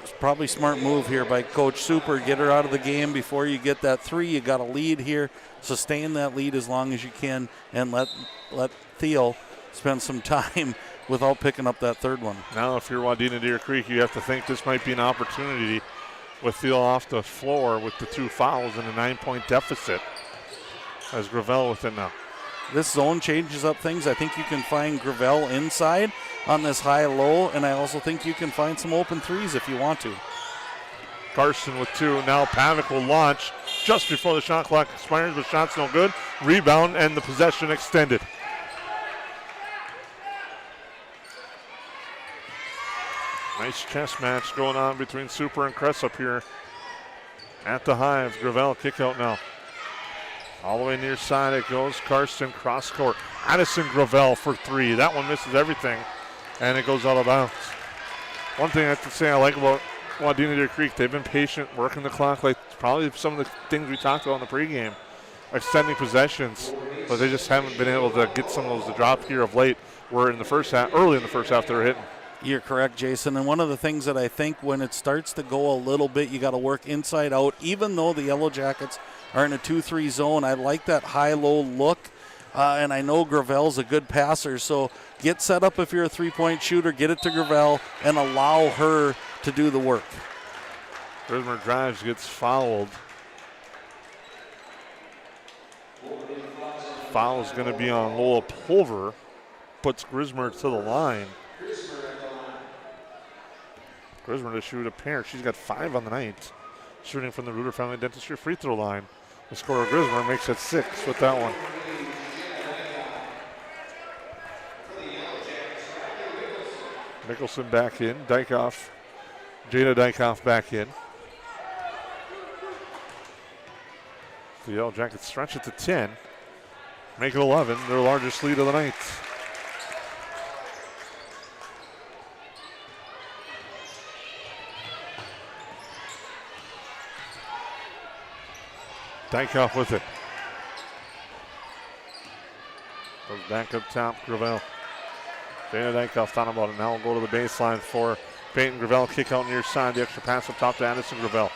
it's probably smart move here by Coach Super. Get her out of the game before you get that 3. You got a lead here. Sustain that lead as long as you can, and let Thiel spend some time without picking up that 3rd one. Now, if you're Wadena Deer Creek, you have to think this might be an opportunity with Thiel off the floor with the 2 fouls and a 9-point deficit. As Gravel with it now. This zone changes up things. I think you can find Gravel inside on this high-low, and I also think you can find some open 3s if you want to. Carson with 2. Now Pavic will launch just before the shot clock expires, but shot's no good. Rebound and the possession extended. Nice chess match going on between Super and Cressup here at the Hive. Gravel kick out now. All the way near side it goes. Carson cross court. Addison Gravel for 3. That one misses everything, and it goes out of bounds. One thing I have to say I like about Wadena Deer Creek, they've been patient, working the clock, like probably some of the things we talked about in the pregame, extending possessions, but they just haven't been able to get some of those to drop here of late. Where in the first half, early in the first half, they were hitting. You're correct, Jason. And one of the things that I think when it starts to go a little bit, you got to work inside out. Even though the Yellow Jackets are in a 2-3 zone, I like that high-low look. And I know Gravel's a good passer, so get set up if you're a three-point shooter, get it to Gravel, and allow her to do the work. Grismer drives, gets fouled. Foul is going to be on Lola Pulver, puts Grismer to the line. Grismer to shoot a pair. She's got 5 on the night. Shooting from the Reuter Family Dentistry free throw line. The scorer Grismer makes it 6 with that one. Mickelson back in. Dykoff. Jada Dykoff back in. The Yellow Jackets stretch it to 10. Make it 11, their largest lead of the night. Dykoff with it. Goes back up top, Gravel. Dana Dykoff thought about it. Now we'll go to the baseline for Peyton Gravel. Kick out near side. The extra pass up top to Addison Gravel.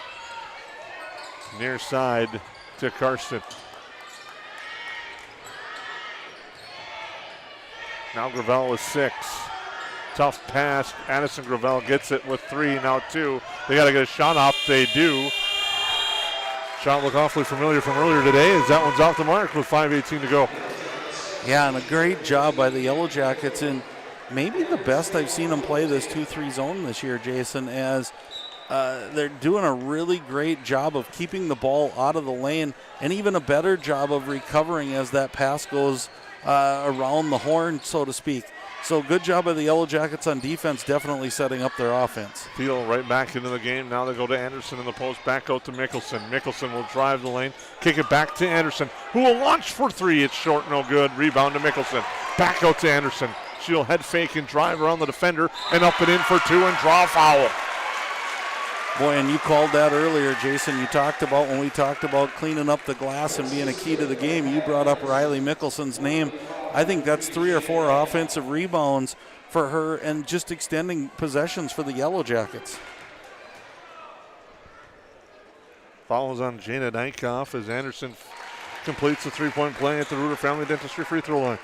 Near side to Karsten. Now Gravel with 6. Tough pass. Addison Gravel gets it with 3, now 2. They got to get a shot off. They do. Shot looked awfully familiar from earlier today as that one's off the mark with 5:18 to go. Yeah, and a great job by the Yellow Jackets, and maybe the best I've seen them play this 2-3 zone this year, Jason, as they're doing a really great job of keeping the ball out of the lane and even a better job of recovering as that pass goes around the horn, so to speak. So good job by the Yellow Jackets on defense, definitely setting up their offense. Thiel right back into the game. Now they go to Anderson in the post, back out to Mickelson. Mickelson will drive the lane, kick it back to Anderson, who will launch for 3. It's short, no good. Rebound to Mickelson. Back out to Anderson. She'll head fake and drive around the defender and up and in for 2 and draw a foul. Boy, and you called that earlier, Jason. You talked about when we talked about cleaning up the glass and being a key to the game, you brought up Riley Mickelson's name. I think that's 3 or 4 offensive rebounds for her and just extending possessions for the Yellow Jackets. Follows on Jana Dykoff as Anderson completes the 3-point play at the Reuter Family Dentistry free throw line.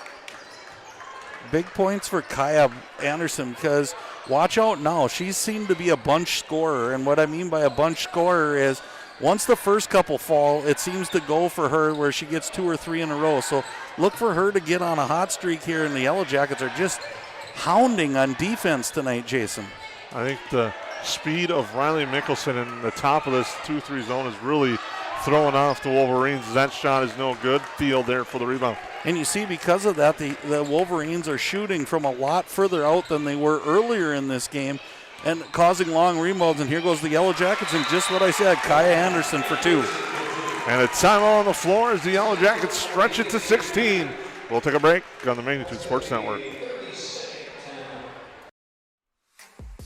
Big points for Kaya Anderson because watch out now. She seemed to be a bunch scorer, and what I mean by a bunch scorer is once the first couple fall, it seems to go for her where she gets 2 or 3 in a row. So look for her to get on a hot streak here, and the Yellow Jackets are just hounding on defense tonight, Jason. I think the speed of Riley Mickelson in the top of this 2-3 zone is really throwing off the Wolverines. That shot is no good. Thiel there for the rebound. And you see, because of that, the Wolverines are shooting from a lot further out than they were earlier in this game and causing long rebounds. And here goes the Yellow Jackets, and just what I said, Kaya Anderson for 2. And a timeout on the floor as the Yellow Jackets stretch it to 16. We'll take a break on the Magnitude Sports Network.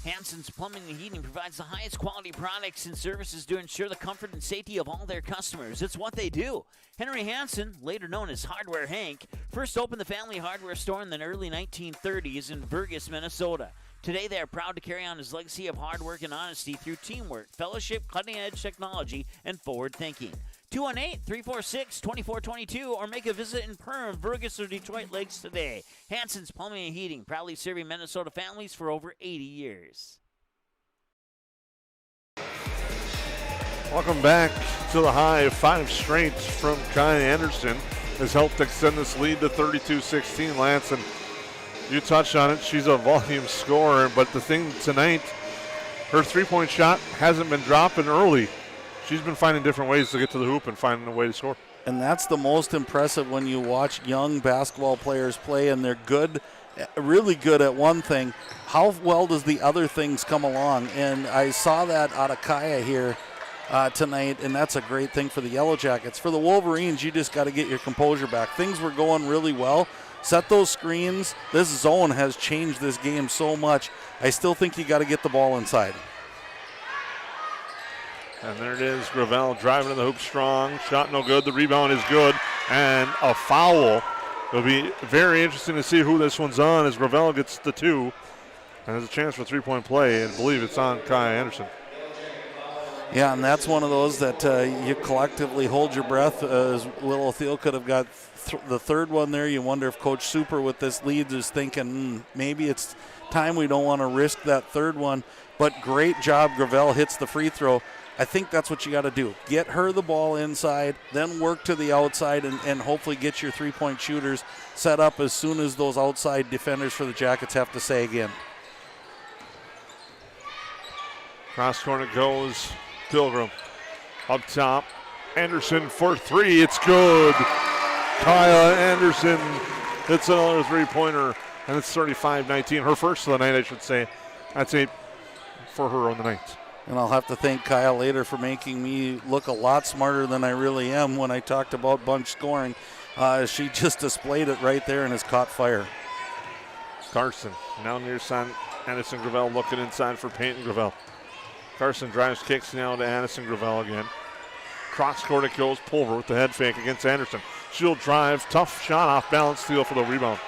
Hansen's Plumbing and Heating provides the highest quality products and services to ensure the comfort and safety of all their customers. It's what they do. Henry Hansen, later known as Hardware Hank, first opened the family hardware store in the early 1930s in Burgess, Minnesota. Today, they are proud to carry on his legacy of hard work and honesty through teamwork, fellowship, cutting-edge technology, and forward thinking. 218-346-2422 or make a visit in Perham, Burgess, or Detroit Lakes today. Hansen's Plumbing and Heating, proudly serving Minnesota families for over 80 years. Welcome back to the high of 5 straight from Kaya Anderson. Has helped extend this lead to 32-16. Lance, and you touched on it. She's a volume scorer, but the thing tonight, her three-point shot hasn't been dropping early. She's been finding different ways to get to the hoop and finding a way to score. And that's the most impressive when you watch young basketball players play and they're good, really good at one thing. How well does the other things come along? And I saw that out of Kaya here tonight, and that's a great thing for the Yellow Jackets. For the Wolverines, you just got to get your composure back. Things were going really well. Set those screens. This zone has changed this game so much. I still think you got to get the ball inside. And there it is, Gravel driving to the hoop strong. Shot no good. The rebound is good. And a foul. It'll be very interesting to see who this one's on as Gravel gets the 2. And there's a chance for three-point play, and I believe it's on Kai Anderson. Yeah, and that's one of those that you collectively hold your breath, as Willow Thiel could have got the third one there. You wonder if Coach Super with this lead is thinking, maybe it's time we don't want to risk that third one. But great job, Gravel hits the free throw. I think that's what you got to do. Get her the ball inside, then work to the outside, and hopefully get your three-point shooters set up as soon as those outside defenders for the Jackets have to say again. Cross corner goes Pilgrim. Up top, Anderson for three. It's good. Kaya Anderson hits another three-pointer, and it's 35-19. Her first of the night, I should say. That's 8 for her on the night. And I'll have to thank Kyle later for making me look a lot smarter than I really am when I talked about bunch scoring. She just displayed it right there and has caught fire. Carson now near side. Anderson Gravel looking inside for Peyton Gravel. Carson drives, kicks now to Anderson Gravel again. Cross court it goes. Pulver with the head fake against Anderson. She'll drive. Tough shot off balance. Steal for the rebound.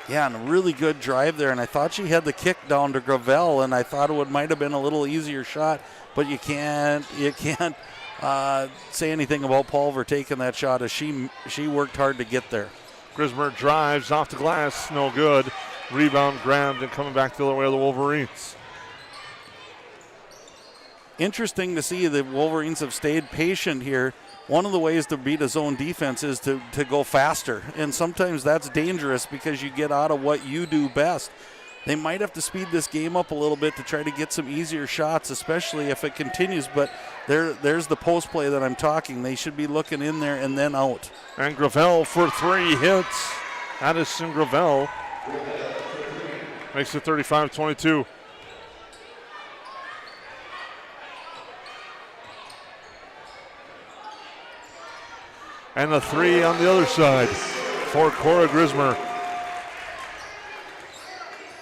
Yeah, and a really good drive there, and I thought she had the kick down to Gravel, and I thought it might have been a little easier shot, but you can't say anything about Pulver taking that shot, as she worked hard to get there. Grismer drives off the glass, no good. Rebound grabbed and coming back the other way of the Wolverines. Interesting to see the Wolverines have stayed patient here. One of the ways to beat a zone defense is to go faster, and sometimes that's dangerous because you get out of what you do best. They might have to speed this game up a little bit to try to get some easier shots, especially if it continues, but there's the post play that I'm talking. They should be looking in there and then out. And Gravel for three hits. Addison Gravel makes it 35-22. And the three on the other side for Cora Grismer.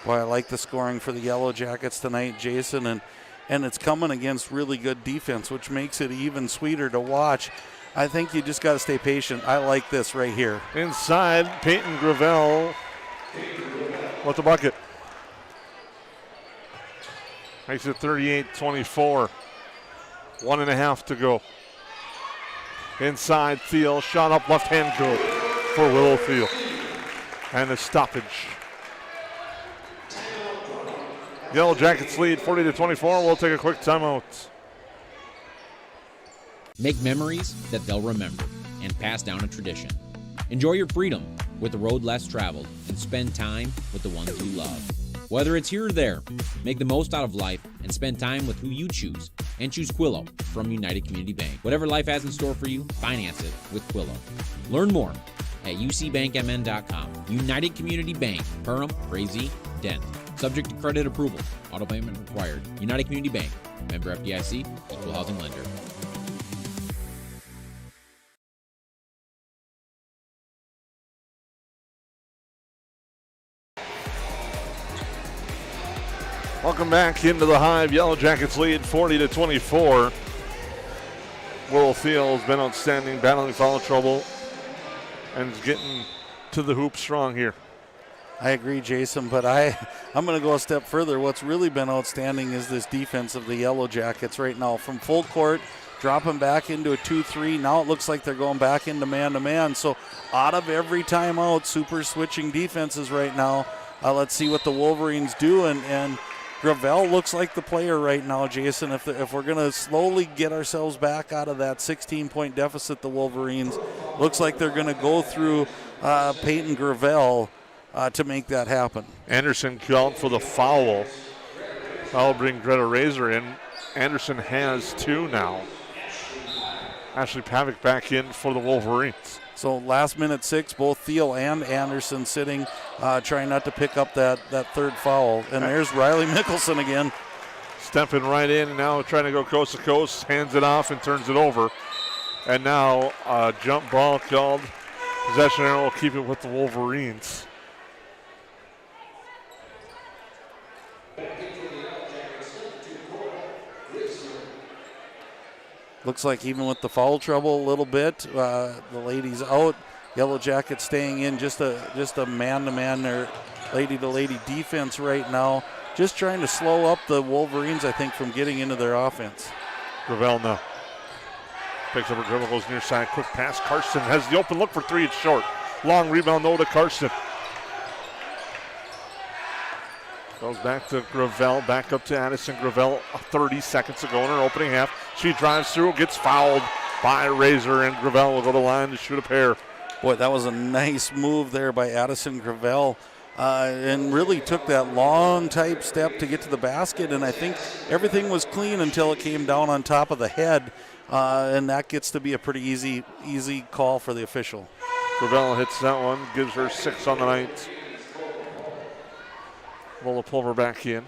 Boy, I like the scoring for the Yellow Jackets tonight, Jason, and it's coming against really good defense, which makes it even sweeter to watch. I think you just got to stay patient. I like this right here. Inside, Peyton Gravel with the bucket. Makes it 38-24. 1.5 to go. Inside, Thiel, shot up left hand good for Willow Thiel. And a stoppage. Yellow Jackets lead 40-24. We'll take a quick timeout. Make memories that they'll remember and pass down a tradition. Enjoy your freedom with the road less traveled and spend time with the ones you love. Whether it's here or there, make the most out of life and spend time with who you choose. And choose Quillo from United Community Bank. Whatever life has in store for you, finance it with Quillo. Learn more at ucbankmn.com. United Community Bank, Perham, Frazee, Dent. Subject to credit approval. Auto payment required. United Community Bank. Member FDIC. Equal housing lender. Welcome back into the Hive. Yellow Jackets lead 40-24. Willow Thiel has been outstanding, battling foul trouble, and is getting to the hoop strong here. I agree, Jason, but I'm going to go a step further. What's really been outstanding is this defense of the Yellow Jackets right now. From full court, dropping back into a 2-3. Now it looks like they're going back into man-to-man. So out of every timeout, super switching defenses right now. Let's see what the Wolverines do, and Gravel looks like the player right now, Jason. If we're going to slowly get ourselves back out of that 16-point deficit, the Wolverines, looks like they're going to go through Peyton Gravel to make that happen. Anderson called for the foul. That'll bring Greta Razor in. Anderson has two now. Ashley Pavic back in for the Wolverines. So last minute 6, both Thiel and Anderson sitting, trying not to pick up that third foul. And there's Riley Mickelson again. Stepping right in and now trying to go coast to coast, hands it off and turns it over. And now a jump ball called. Possession arrow will keep it with the Wolverines. Looks like even with the foul trouble a little bit, the ladies out. Yellow Jackets staying in just a man-to-man there. lady-to-lady defense right now, just trying to slow up the Wolverines, I think, from getting into their offense. Gravel now. Picks up her dribble, goes near side, quick pass. Carson has the open look for three, it's short. Long rebound though to Carson. Goes back to Gravel, back up to Addison Gravel 30 seconds ago in her opening half. She drives through, gets fouled by Razor, and Gravel will go to the line to shoot a pair. Boy, that was a nice move there by Addison Gravel. And really took that long type step to get to the basket, and I think everything was clean until it came down on top of the head, and that gets to be a pretty easy call for the official. Gravel hits that one, gives her 6 on the night. Lola Pulver back in.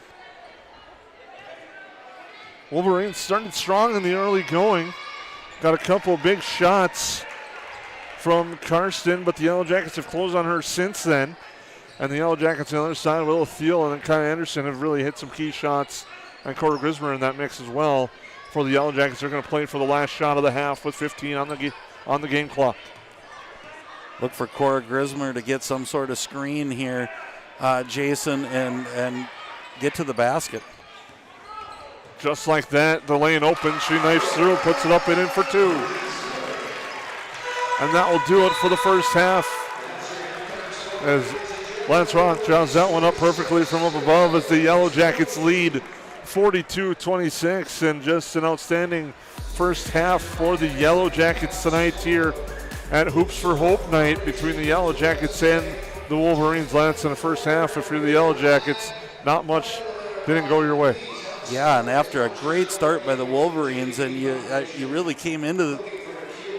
Wolverines started strong in the early going. Got a couple of big shots from Karsten, but the Yellow Jackets have closed on her since then. And the Yellow Jackets on the other side, Willow Thiel and then Kaya Anderson have really hit some key shots. And Cora Grismer in that mix as well. For the Yellow Jackets, they're going to play for the last shot of the half with 15 on the game clock. Look for Cora Grismer to get some sort of screen here, Jason, and get to the basket. Just like that, the lane opens. She knifes through, puts it up and in for 2. And that will do it for the first half. As Lance Rock draws that one up perfectly from up above as the Yellow Jackets lead 42-26, and just an outstanding first half for the Yellow Jackets tonight here at Hoops for Hope night between the Yellow Jackets and the Wolverines. Lance, in the first half, if you're the Yellow Jackets, not much didn't go your way. Yeah, and after a great start by the Wolverines, and you really came into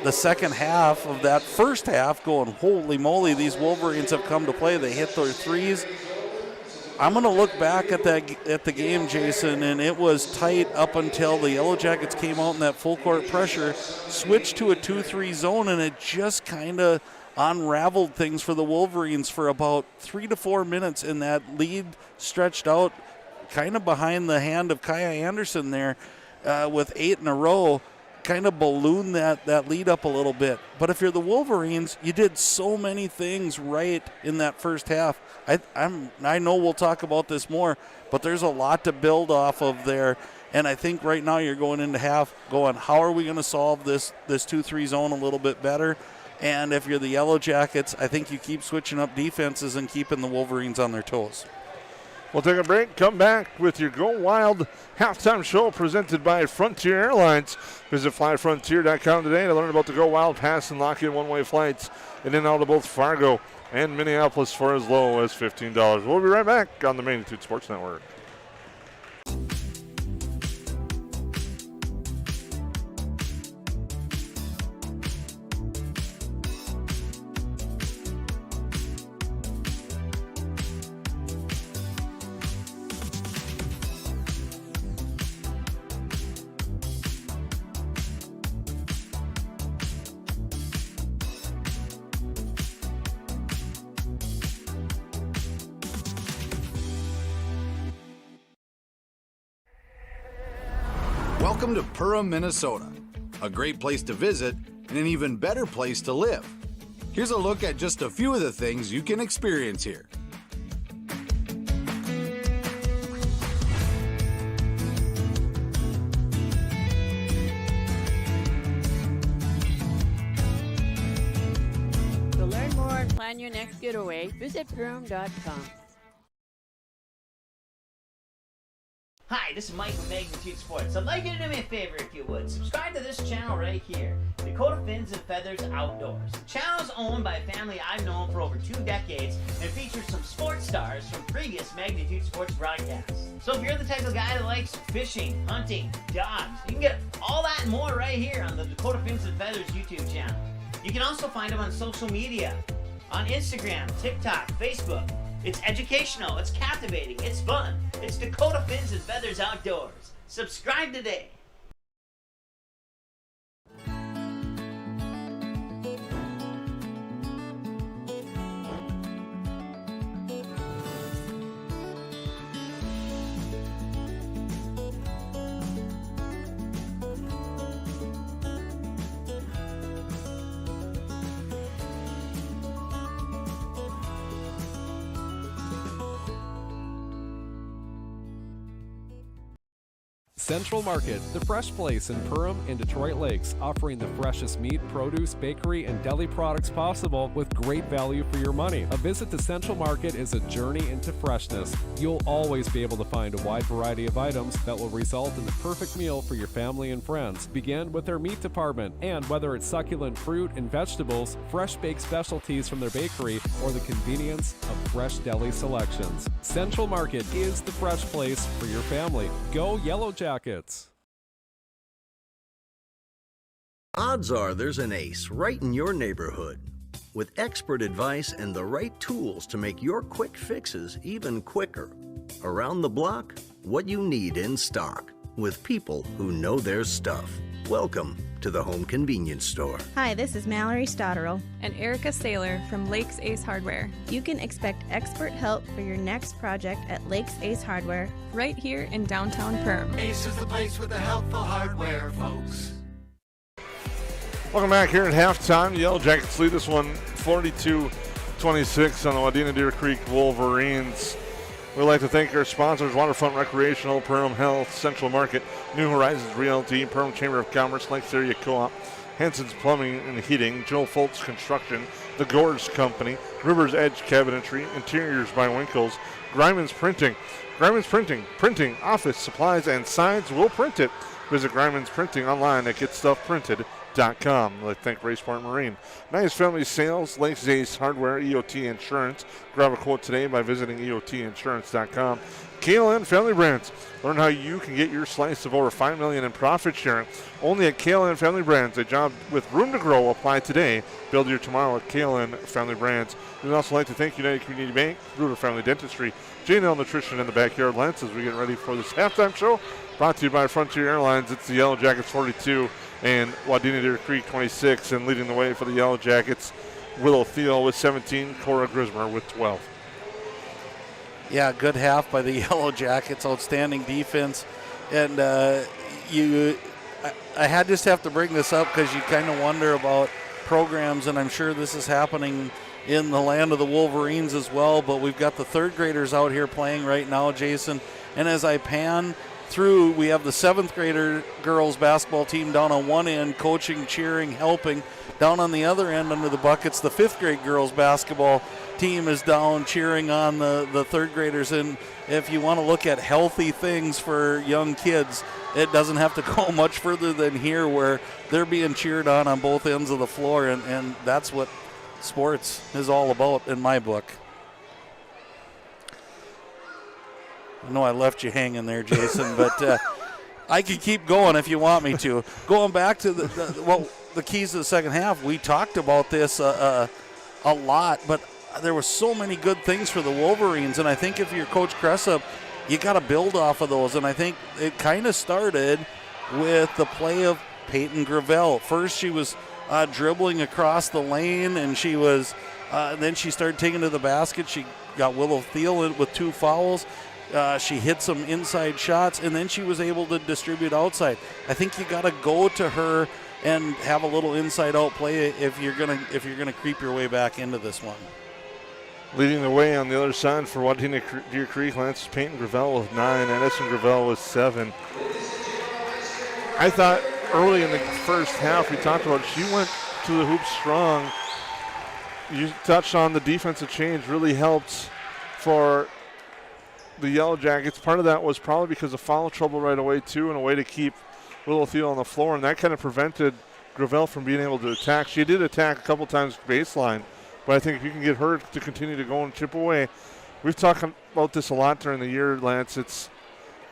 the second half of that first half going, holy moly, these Wolverines have come to play. They hit their threes. I'm going to look back at the game, Jason, and it was tight up until the Yellow Jackets came out in that full court pressure, switched to a 2-3 zone, and it just kind of unraveled things for the Wolverines for about 3 to 4 minutes, and that lead stretched out kind of behind the hand of Kaya Anderson there with 8 in a row. Kind of balloon that lead up a little bit. But if you're the Wolverines, you did so many things right in that first half. I know we'll talk about this more, but there's a lot to build off of there. And I think right now you're going into half going, how are we going to solve this 2-3 zone a little bit better? And if you're the Yellow Jackets, I think you keep switching up defenses and keeping the Wolverines on their toes. We'll take a break, come back with your Go Wild halftime show presented by Frontier Airlines. Visit flyfrontier.com today to learn about the Go Wild pass and lock in one-way flights in and out of both Fargo and Minneapolis for as low as $15. We'll be right back on the Magnitude Sports Network. Welcome to Perham, Minnesota, a great place to visit and an even better place to live. Here's a look at just a few of the things you can experience here. To learn more and plan your next getaway, visit Perham.com. Hi, this is Mike from Magnitude Sports. I'd like you to do me a favor if you would. Subscribe to this channel right here, Dakota Fins and Feathers Outdoors. The channel is owned by a family I've known for over 2 decades and features some sports stars from previous Magnitude Sports broadcasts. So if you're the type of guy that likes fishing, hunting, dogs, you can get all that and more right here on the Dakota Fins and Feathers YouTube channel. You can also find them on social media, on Instagram, TikTok, Facebook. It's educational, it's captivating, it's fun. It's Dakota Fins and Feathers Outdoors. Subscribe today. Central Market, the fresh place in Perham and Detroit Lakes, offering the freshest meat, produce, bakery, and deli products possible with great value for your money. A visit to Central Market is a journey into freshness. You'll always be able to find a wide variety of items that will result in the perfect meal for your family and friends. Begin with their meat department, and whether it's succulent fruit and vegetables, fresh baked specialties from their bakery, or the convenience of fresh deli selections, Central Market is the fresh place for your family. Go Yellow Jackets! Odds are there's an ace right in your neighborhood. With expert advice and the right tools to make your quick fixes even quicker. Around the block, what you need in stock. With people who know their stuff. Welcome to the Home Convenience Store. Hi, this is Mallory Stotterell and Erica Saylor from Lakes Ace Hardware. You can expect expert help for your next project at Lakes Ace Hardware, right here in downtown Perham. Ace is the place with the helpful hardware, folks. Welcome back here at halftime. The Yellow Jackets lead this one 42-26 on the Wadena Deer Creek Wolverines. We'd like to thank our sponsors, Waterfront Recreational, Perham Health, Central Market, New Horizons Realty, Perham Chamber of Commerce, Lakes Area Co-op, Henson's Plumbing and Heating, Joe Foltz Construction, The Gores Company, River's Edge Cabinetry, Interiors by Winkles, Griman's Printing. Griman's Printing, printing, office, supplies, and signs. We'll print it. Visit Griman's Printing online at GetStuffPrinted.com. I'd like to thank Raceport Marine. Nice Family Sales, Lakes Ace Hardware, EOT Insurance. Grab a quote today by visiting EOTinsurance.com. KLN Family Brands. Learn how you can get your slice of over $5 million in profit sharing. Only at KLN Family Brands. A job with room to grow. Apply today. Build your tomorrow at KLN Family Brands. We'd also like to thank United Community Bank, Ruder Family Dentistry, J&L Nutrition, and the Backyard Lens as we get ready for this halftime show. Brought to you by Frontier Airlines. It's the Yellow Jackets 42 and Wadena Deer Creek 26. And leading the way for the Yellow Jackets, Willow Thiel with 17, Cora Grismer with 12. Yeah, good half by the Yellow Jackets. Outstanding defense. And I just have to bring this up because you kind of wonder about programs, and I'm sure this is happening in the land of the Wolverines as well. But we've got the third graders out here playing right now, Jason. And as I pan through, we have the seventh grader girls basketball team down on one end, coaching, cheering, helping. Down on the other end under the buckets, the fifth grade girls basketball team is down cheering on the third graders. And if you want to look at healthy things for young kids, it doesn't have to go much further than here where they're being cheered on both ends of the floor. And that's what sports is all about in my book. I know I left you hanging there, Jason, but I could keep going if you want me to. Going back to the keys to the second half, we talked about this a lot, but there were so many good things for the Wolverines, and I think if you're Coach Cressup, you got to build off of those, and I think it kind of started with the play of Peyton Gravel. First, she was dribbling across the lane, and she was then she started taking to the basket. She got Willow Thiel in with 2 fouls. She hit some inside shots, and then she was able to distribute outside. I think you got to go to her and have a little inside-out play if you're gonna creep your way back into this one. Leading the way on the other side for Wadena Deer Creek, Lance Peyton Gravel with 9, Edison Gravel with 7. I thought early in the first half, we talked about she went to the hoop strong. You touched on the defensive change really helped for the Yellow Jackets. Part of that was probably because of foul trouble right away, too, and a way to keep Willow Thiel on the floor, and that kind of prevented Gravel from being able to attack. She did attack a couple times baseline, but I think if you can get her to continue to go and chip away, we've talked about this a lot during the year, Lance. It's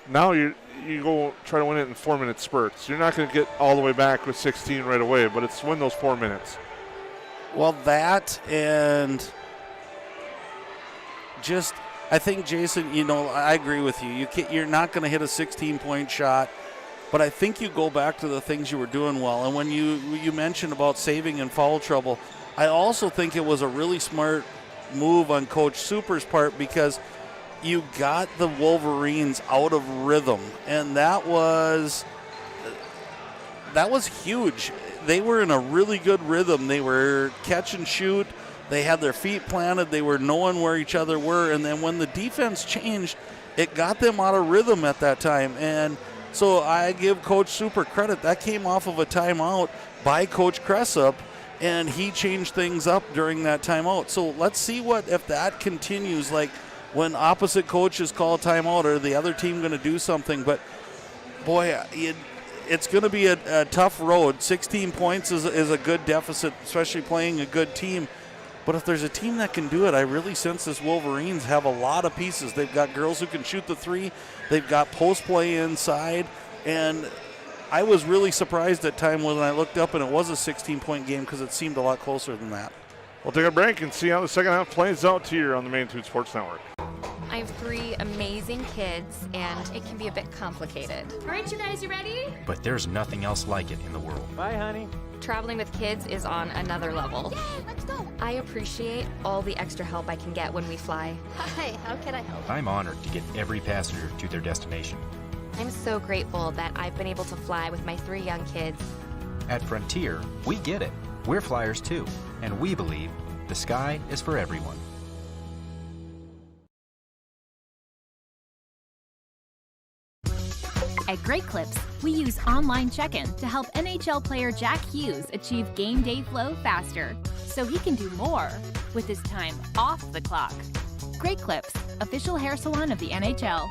now you go try to win it in 4-minute spurts. You're not going to get all the way back with 16 right away, but it's win those 4 minutes. Well, that and just I think, Jason, I agree with you. You're not going to hit a 16-point shot, but I think you go back to the things you were doing well. And when you mentioned about saving in foul trouble, I also think it was a really smart move on Coach Super's part because you got the Wolverines out of rhythm, and that was huge. They were in a really good rhythm. They were catch and shoot. They had their feet planted. They were knowing where each other were. And then when the defense changed, it got them out of rhythm at that time. And So I give Coach Super credit. That came off of a timeout by Coach Cressup, and he changed things up during that timeout. So let's see if that continues. Like when opposite coaches call a timeout, or the other team going to do something? But boy, it's going to be a tough road. 16 points is a good deficit, especially playing a good team. But if there's a team that can do it, I really sense this Wolverines have a lot of pieces. They've got girls who can shoot the three. They've got post play inside. And I was really surprised at time when I looked up and it was a 16-point game because it seemed a lot closer than that. We'll take a break and see how the second half plays out here on the Main Tooth Sports Network. I have 3 amazing kids, and it can be a bit complicated. All right, you guys, you ready? But there's nothing else like it in the world. Bye, honey. Traveling with kids is on another level. Yay, let's go. I appreciate all the extra help I can get when we fly. Hi, how can I help? I'm honored to get every passenger to their destination. I'm so grateful that I've been able to fly with my 3 young kids. At Frontier, we get it. We're flyers too, and we believe the sky is for everyone. At Great Clips, we use online check-in to help NHL player Jack Hughes achieve game day flow faster, so he can do more with his time off the clock. Great Clips, official hair salon of the NHL.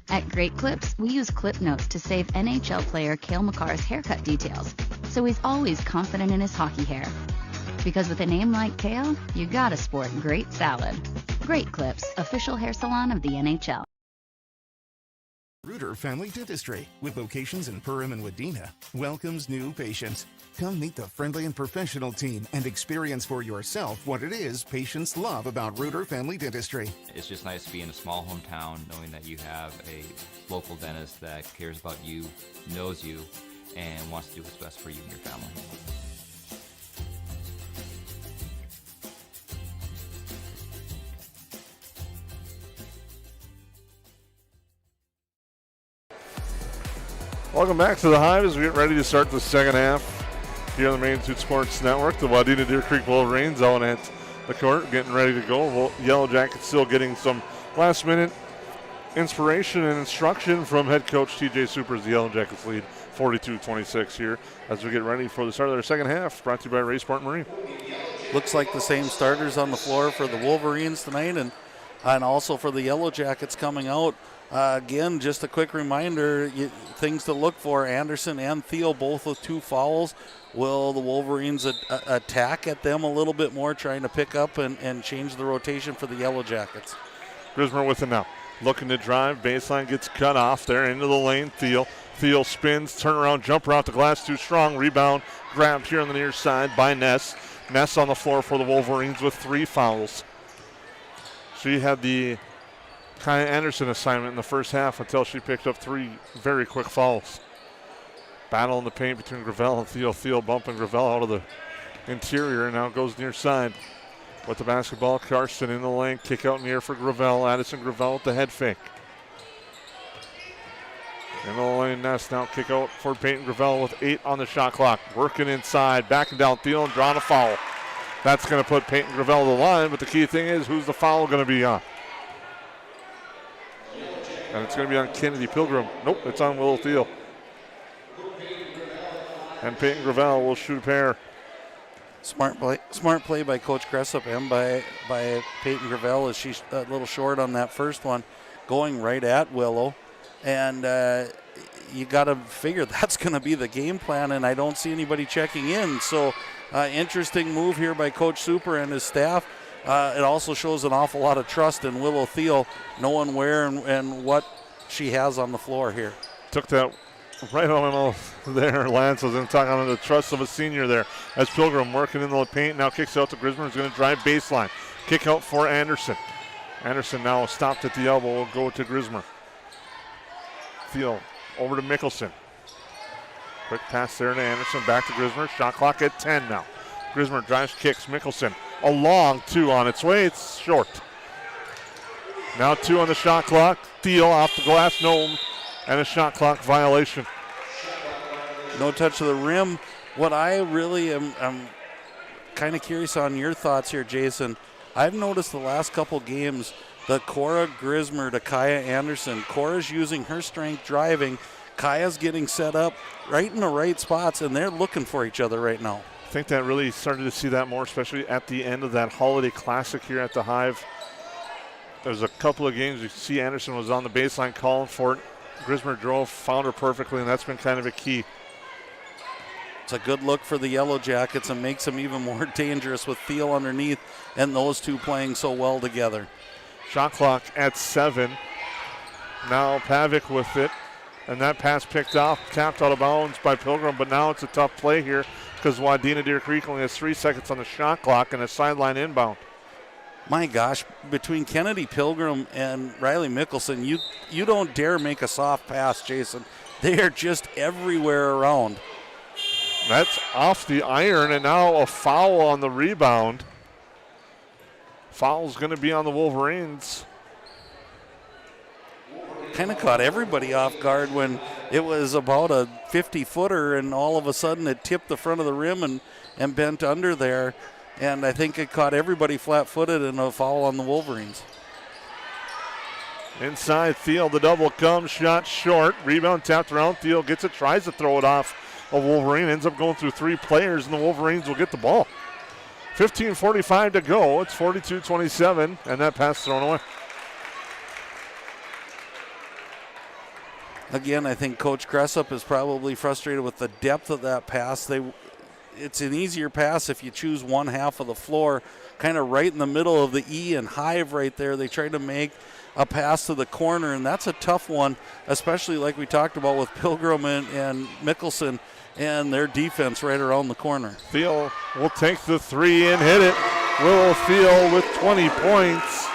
At Great Clips, we use clip notes to save NHL player Cale Makar's haircut details, so he's always confident in his hockey hair. Because with a name like Cale, you gotta sport great salad. Great Clips, official hair salon of the NHL. Reuter Family Dentistry, with locations in Perham and Wadena, welcomes new patients. Come meet the friendly and professional team and experience for yourself what it is patients love about Reuter Family Dentistry. It's just nice to be in a small hometown knowing that you have a local dentist that cares about you, knows you, and wants to do what's best for you and your family. Welcome back to the Hive as we get ready to start the second half here on the Main Tooth Sports Network. The Wadena Deer Creek Wolverines out at the court getting ready to go. Yellow Jackets still getting some last-minute inspiration and instruction from head coach TJ Super as the Yellow Jackets lead 42-26 here as we get ready for the start of their second half, brought to you by Ray Sport Marine. Looks like the same starters on the floor for the Wolverines tonight and also for the Yellow Jackets coming out. Again, just a quick reminder, things to look for. Anderson and Thiel both with 2 fouls. Will the Wolverines attack at them a little bit more, trying to pick up and change the rotation for the Yellow Jackets? Grismer with it now. Looking to drive. Baseline gets cut off there into the lane. Thiel spins, turnaround jumper off the glass too strong. Rebound grabbed here on the near side by Ness. Ness on the floor for the Wolverines with 3 fouls. She had the Kaya Anderson assignment in the first half until she picked up 3 very quick fouls. Battle in the paint between Gravel and Thiel. Thiel bumping Gravel out of the interior and now goes near side with the basketball. Karsten in the lane, kick out near for Gravel. Addison Gravel with the head fake. In the lane, Ness now kick out for Peyton Gravel with 8 on the shot clock. Working inside, backing down Thiel and drawing a foul. That's going to put Peyton Gravel to the line, but the key thing is who's the foul going to be on? And it's going to be on Kennedy Pilgrim. Nope, it's on Willow Thiel. And Peyton Gravel will shoot a pair. Smart play by Coach Cressup and by Peyton Gravel as she's a little short on that first one, going right at Willow. And you got to figure that's going to be the game plan, and I don't see anybody checking in. So interesting move here by Coach Super and his staff. It also shows an awful lot of trust in Willow Thiel, knowing where and what she has on the floor here. Took that right on there. Lance was talking on the trust of a senior there as Pilgrim working in the paint. Now kicks out to Grismer, who's going to drive baseline. Kick out for Anderson. Anderson now stopped at the elbow. Will go to Grismer. Thiel over to Mickelson. Quick pass there to Anderson. Back to Grismer. Shot clock at 10 now. Grismer drives, kicks. Mickelson. A long 2 on its way. It's short. Now 2 on the shot clock. Thiel off the glass. No. And a shot clock violation. No touch of the rim. What I really am kind of curious on your thoughts here, Jason. I've noticed the last couple games the Cora Grismer to Kaya Anderson. Cora's using her strength driving. Kaya's getting set up right in the right spots, and they're looking for each other right now. I think that really started to see that more, especially at the end of that Holiday Classic here at the Hive. There's a couple of games you see Anderson was on the baseline calling for it. Grismer drove, found her perfectly, and that's been kind of a key. It's a good look for the Yellow Jackets and makes them even more dangerous with Thiel underneath and those two playing so well together. Shot clock at 7. Now Pavic with it. And that pass picked off, tapped out of bounds by Pilgrim, but now it's a tough play here because Wadena Deer Creek only has 3 seconds on the shot clock and a sideline inbound. My gosh, between Kennedy Pilgrim and Riley Mickelson, you don't dare make a soft pass, Jason. They are just everywhere around. That's off the iron, and now a foul on the rebound. Foul's going to be on the Wolverines. Kind of caught everybody off guard when it was about a 50-footer, and all of a sudden it tipped the front of the rim and bent under there. And I think it caught everybody flat-footed, and a foul on the Wolverines. Inside, Thiel, the double comes, shot short. Rebound tapped around. Thiel gets it, tries to throw it off. A Wolverine ends up going through 3 players, and the Wolverines will get the ball. 15:45 to go. It's 42-27, and that pass thrown away. Again, I think Coach Cressup is probably frustrated with the depth of that pass. It's an easier pass if you choose one half of the floor, kind of right in the middle of the E and Hive right there. They tried to make a pass to the corner, and that's a tough one, especially like we talked about with Pilgrim and Mickelson and their defense right around the corner. Thiel will take the 3 and hit it. Willow Thiel with 20 points.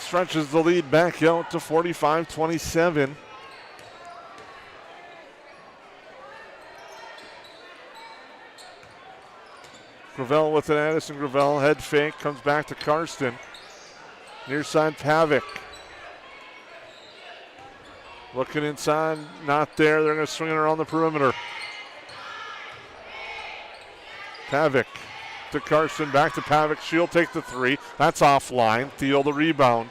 Stretches the lead back out to 45-27. Gravel with it, Addison Gravel, head fake, comes back to Karsten. Near side, Pavic. Looking inside, not there. They're going to swing it around the perimeter. Pavic to Karsten, back to Pavic. She'll take the 3. That's offline. Thiel the rebound.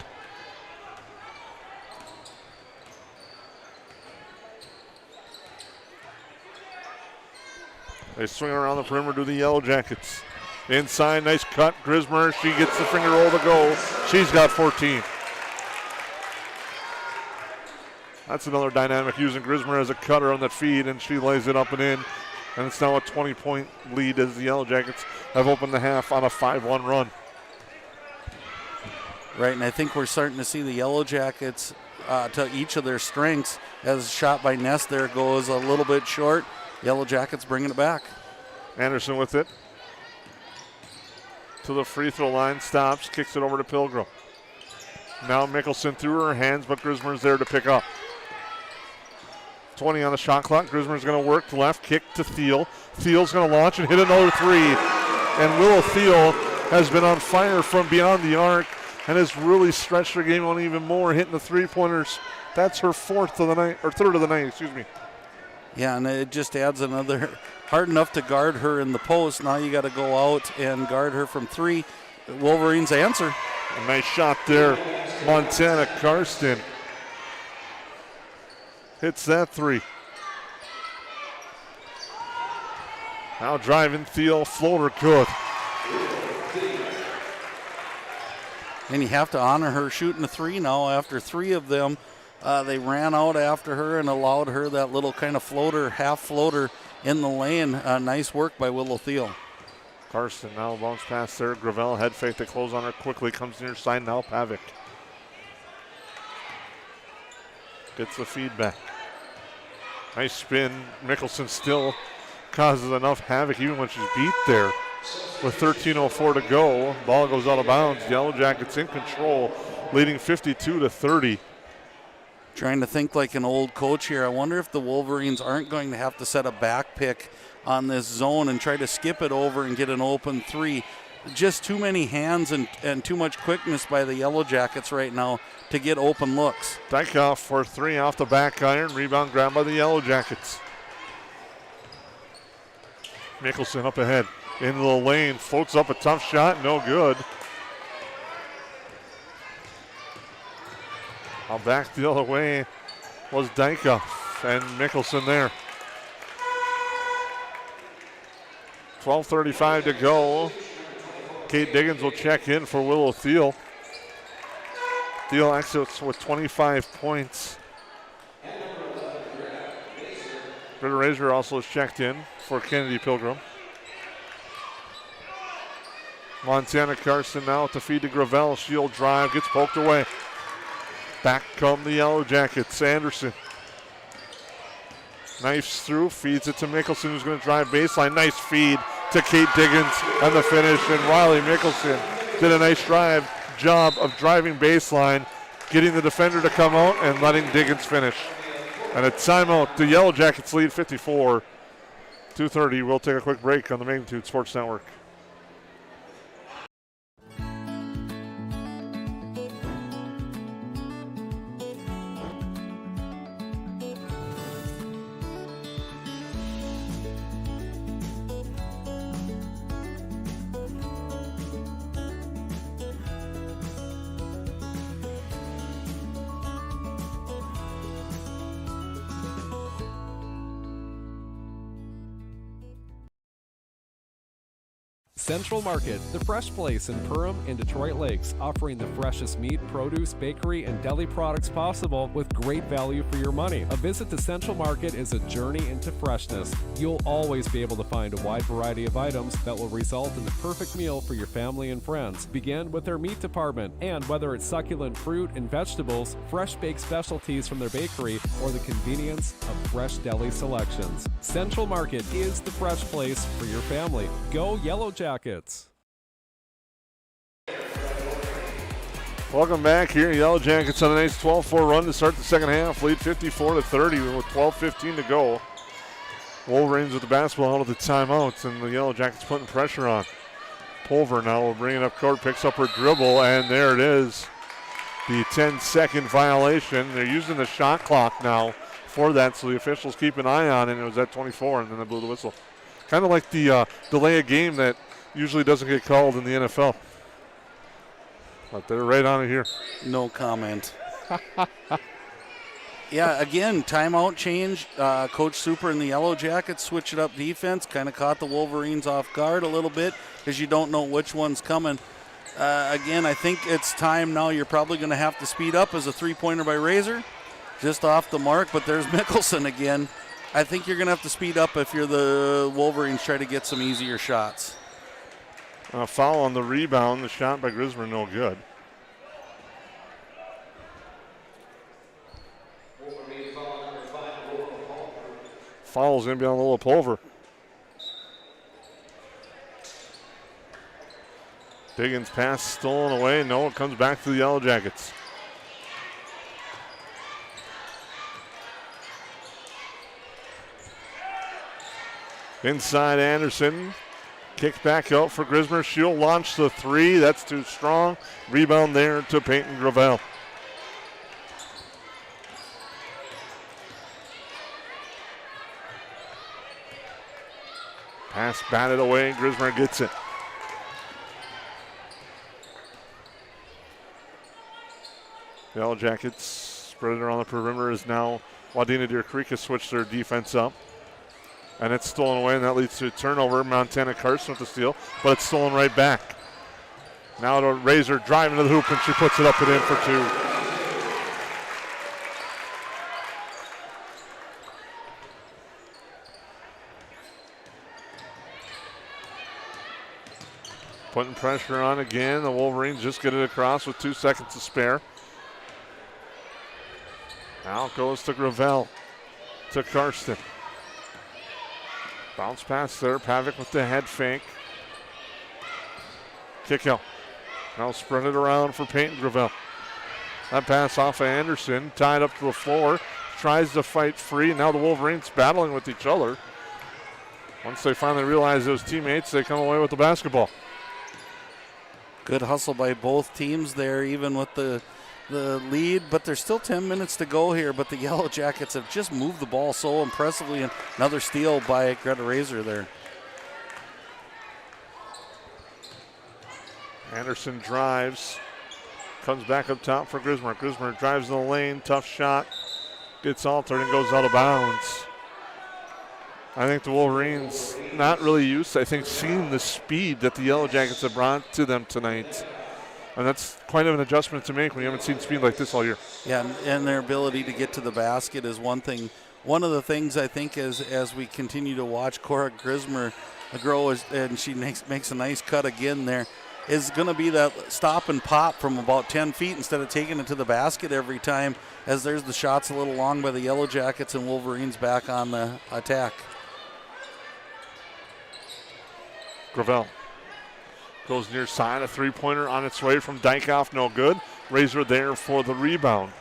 They swing around the perimeter to the Yellow Jackets. Inside, nice cut. Grismer, she gets the finger roll to go. She's got 14. That's another dynamic using Grismer as a cutter on the feed, and she lays it up and in. And it's now a 20-point lead as the Yellow Jackets have opened the half on a 5-1 run. Right, and I think we're starting to see the Yellow Jackets to each of their strengths as shot by Ness there goes a little bit short. Yellow Jackets bringing it back. Anderson with it. To the free throw line, stops, kicks it over to Pilgrim. Now Mickelson through her hands, but Grismer's there to pick up. 20 on the shot clock. Grismer's going to work left, kick to Thiel. Thiel's going to launch and hit another 3. And Willow Thiel has been on fire from beyond the arc and has really stretched her game on even more, hitting the 3-pointers. That's her 4th of the night, or 3rd of the night, excuse me. Yeah, and it just adds another, hard enough to guard her in the post. Now you got to go out and guard her from 3. The Wolverines answer. A nice shot there. Montana Karsten hits that 3. Now driving Thiel, floater good. And you have to honor her shooting a 3 now. After 3 of them, they ran out after her and allowed her that little kind of floater, half floater in the lane. Nice work by Willow Thiel. Karsten now bounce pass there. Gravel head fake to close on her quickly. Comes near side now. Pavic gets the feedback. Nice spin. Mickelson still causes enough havoc even when she's beat there. With 13:04 to go, ball goes out of bounds. Yellow Jackets in control, leading 52-30. Trying to think like an old coach here. I wonder if the Wolverines aren't going to have to set a back pick on this zone and try to skip it over and get an open 3. Just too many hands and too much quickness by the Yellow Jackets right now to get open looks. Dykoff for 3 off the back iron. Rebound grabbed by the Yellow Jackets. Mickelson up ahead into the lane. Floats up a tough shot. No good. Now back the other way was Dyka and Mickelson there. 12:35 to go. Kate Diggins will check in for Willow Thiel. Thiel exits with 25 points. Britta Razor also has checked in for Kennedy Pilgrim. Montana Carson now with the feed to Gravel. She'll drive, gets poked away. Back come the Yellow Jackets. Anderson. Knifes through, feeds it to Mickelson, who's going to drive baseline. Nice feed to Kate Diggins and the finish. And Riley Mickelson did a nice job of driving baseline, getting the defender to come out and letting Diggins finish. And a timeout. The Yellow Jackets lead 54. 2:30. We'll take a quick break on the Magnitude Sports Network. Central Market, the fresh place in Perham and Detroit Lakes, offering the freshest meat, produce, bakery, and deli products possible with great value for your money. A visit to Central Market is a journey into freshness. You'll always be able to find a wide variety of items that will result in the perfect meal for your family and friends. Begin with their meat department, and whether it's succulent fruit and vegetables, fresh baked specialties from their bakery, or the convenience of fresh deli selections, Central Market is the fresh place for your family. Go Yellow Jackets. Welcome back here. Yellow Jackets on a nice 12-4 run to start the second half. Lead 54-30 with 12:15 to go. Wolverines with the basketball out of the timeouts, and the Yellow Jackets putting pressure on. Pulver now will bring it up court, picks up her dribble, and there it is. The 10-second violation. They're using the shot clock now for that, so the officials keep an eye on it. It was at 24, and then they blew the whistle. Kind of like the delay of game that usually doesn't get called in the NFL. But they're right on it here. No comment. Yeah, again, timeout change. Coach Super and the Yellow Jackets switch it up defense. Kind of caught the Wolverines off guard a little bit because you don't know which one's coming. Again, I think it's time now. You're probably going to have to speed up as a three-pointer by Razor. Just off the mark, but there's Mickelson again. I think you're going to have to speed up if you're the Wolverines, try to get some easier shots. Foul on the rebound. The shot by Grismer, no good. Foul's going to be on Lola Pulver. Diggins pass stolen away. No, it comes back to the Yellow Jackets. Inside Anderson. Kick back out for Grismer. She'll launch the three. That's too strong. Rebound there to Peyton Gravel. Pass batted away. Grismer gets it. The Yellow Jackets spread it around the perimeter as now Wadena Deer Creek has switched their defense up. And it's stolen away, and that leads to a turnover. Montana Carson with the steal, but it's stolen right back. Now to Razor driving to the hoop, and she puts it up and in for two. Putting pressure on again. The Wolverines just get it across with 2 seconds to spare. Now it goes to Gravel, to Karsten. Bounce pass there. Pavic with the head fake. Kick out. Now spread it around for Peyton Gravel. That pass off of Anderson. Tied up to the floor. Tries to fight free. Now the Wolverines battling with each other. Once they finally realize those teammates, they come away with the basketball. Good hustle by both teams there, even with the lead, but there's still 10 minutes to go here, but the Yellow Jackets have just moved the ball so impressively, and another steal by Greta Razor there. Anderson drives, Comes back up top for Grismer. Grismer drives in the lane, tough shot. Gets altered and goes out of bounds. I think the Wolverines not really used to, I think, seeing the speed that the Yellow Jackets have brought to them tonight. And that's quite of an adjustment to make when you haven't seen speed like this all year. Yeah, and their ability to get to the basket is one thing. One of the things I think is as we continue to watch Cora Grismer grow, and she makes a nice cut again there, is going to be that stop and pop from about 10 feet instead of taking it to the basket every time, as there's the shots a little long by the Yellow Jackets and Wolverines back on the attack. Gravel goes near side, a three-pointer on its way from Dykoff, no good. Razor there for the rebound.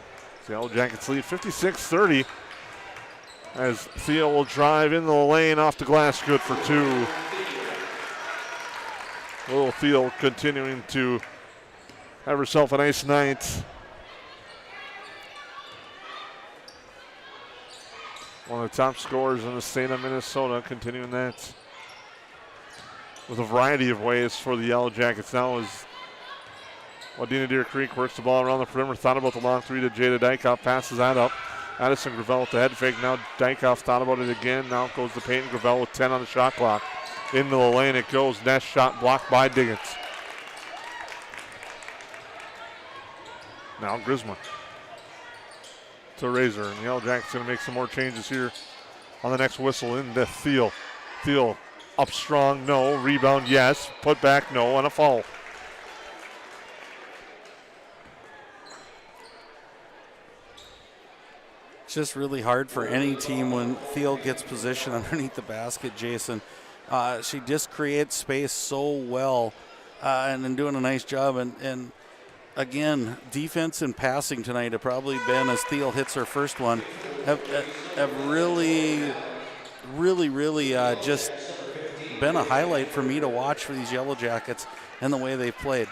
The Yellow Jackets lead 56-30 as Theo will drive in the lane off the glass, good for two. Little Theo continuing to have herself a nice night. One of the top scorers in the state of Minnesota, continuing that with a variety of ways for the Yellow Jackets. Now as Wadena Deer Creek works the ball around the perimeter, thought about the long three to Jada Dykoff, passes that up. Addison Gravel with the head fake. Now Dykoff thought about it again. Now goes to Peyton Gravel with 10 on the shot clock. Into the lane it goes. Next shot blocked by Diggins. Now Grismer to Razor. And the Yellow Jackets going to make some more changes here on the next whistle into Thiel. Thiel up strong, no. Rebound, yes. Put back, no. And a foul. It's just really hard for any team when Thiel gets position underneath the basket, Jason. She just creates space so well and then doing a nice job. And again, defense and passing tonight have probably been, as Thiel hits her first one, have really just been a highlight for me to watch for these Yellow Jackets and the way they've played.